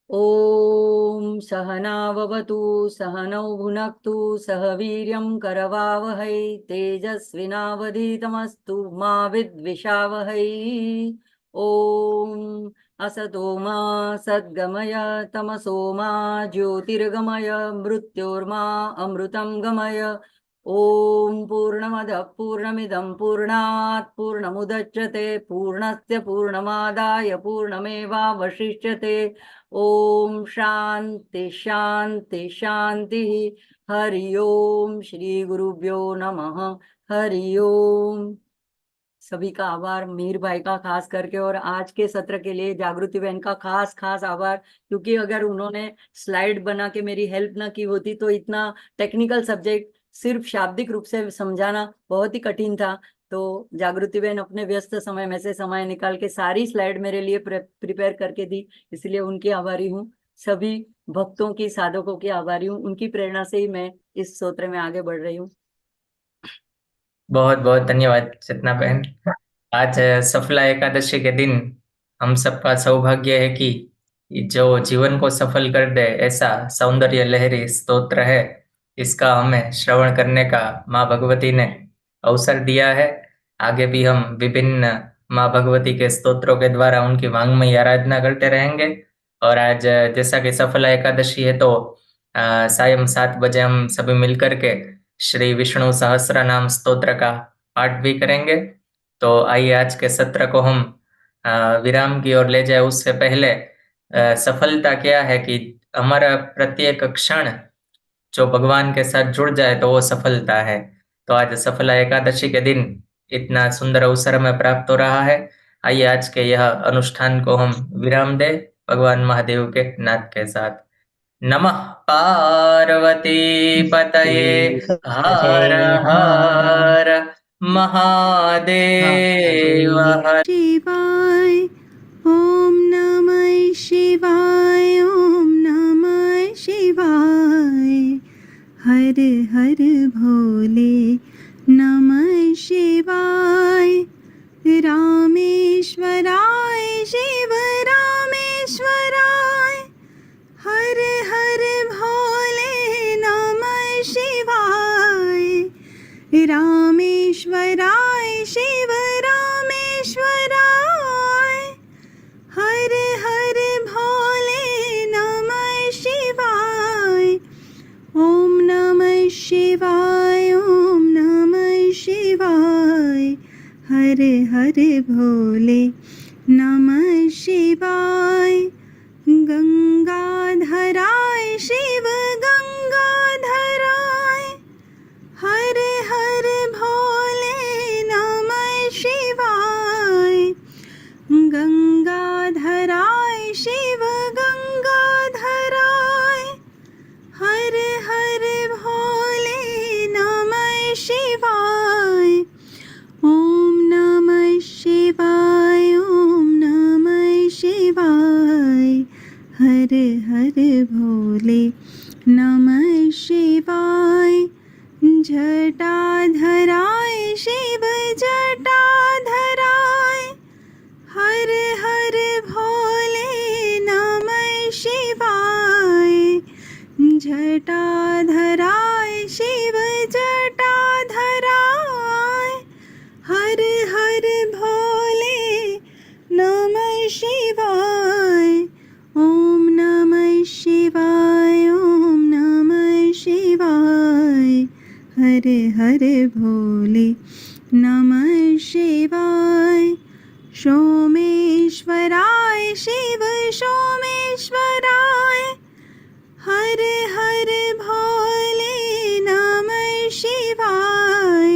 ओम सहनाववतु सहनौ भुनक्तु सह वीर्यं करवावहै तेजस्विनावधीतमस्तु मा विद्विषावहै। ओम असतो मा सद्गमय तमसो मा ज्योतिर्गमय मृत्योर्मा अमृतं गमय। ओम पूर्णमदः पूर्णमिदं पूर्णात् पूर्णमुदच्यते पूर्णस्य पूर्णमादाय पूर्णमेवावशिष्यते। ओम शांति शांति शांति। हरि ओम श्री गुरुभ्यो नमः। हरि ओम। सभी का आभार, मीर भाई का खास करके, और आज के सत्र के लिए जागृति बहन का खास खास आभार, क्योंकि अगर उन्होंने स्लाइड बना के मेरी हेल्प ना की होती तो इतना टेक्निकल सब्जेक्ट सिर्फ शाब्दिक रूप से समझाना बहुत ही कठिन था। तो जागृति बहन अपने व्यस्त समय में से समय निकाल के सारी स्लाइड मेरे लिए प्रिपेयर करके दी, इसलिए उनकी आभारी हूँ। सभी भक्तों की, साधकों की आभारी हूँ, उनकी प्रेरणा से ही मैं इस सूत्र में आगे बढ़ रही हूँ। बहुत बहुत धन्यवाद चेतना बहन। आज सफला एकादशी के दिन हम सबका सौभाग्य है कि जो जीवन को सफल कर दे ऐसा सौंदर्य लहरी स्तोत्र है, इसका हमें श्रवण करने का माँ भगवती ने अवसर दिया है। आगे भी हम विभिन्न माँ भगवती के स्तोत्रों के द्वारा उनकी वांग्मयी आराधना करते रहेंगे। और आज जैसा कि सफला एकादशी है तो सायं 7 बजे हम सभी मिलकर के श्री विष्णु सहस्त्र नाम स्तोत्र का पाठ भी करेंगे। तो आइए आज के सत्र को हम विराम की ओर ले जाए। उससे पहले सफलता क्या है कि हमारा प्रत्येक क्षण जो भगवान के साथ जुड़ जाए तो वो सफलता है। तो आज सफला एकादशी के दिन इतना सुंदर अवसर हमें प्राप्त हो रहा है। आइए आज के यह अनुष्ठान को हम विराम दे भगवान महादेव के नाद के साथ। नमः पार्वती पतये हर हर महादेव हर। शिवाय ओम नमः शिवाय ओम नमः शिवाय हर हर भोले नमः शिवाय रामेश्वराय शिव रामेश्वराय हर हर भोले नमः शिवाय रामेश्वराय शिव रामेश्वराय हर हर भोले नमः शिवाय। ओम नमः शिवाय ओम नमः शिवाय हर हर भोले नमः शिवाय। गंगाधराय शिव गंगा हर भोले नमः शिवाय। जटाधराय शिव जटाधराय हर हर भोले नमः शिवाय। जटाधराय शिव जटाधराय हर हर भोले नमः शिवाय। ओम नमः शिवाय ओम नमः शिवाय हर हर भोले नमः शिवाय। सोमेश्वराय शिव सोमेश्वराय हर हर भोले नमः शिवाय।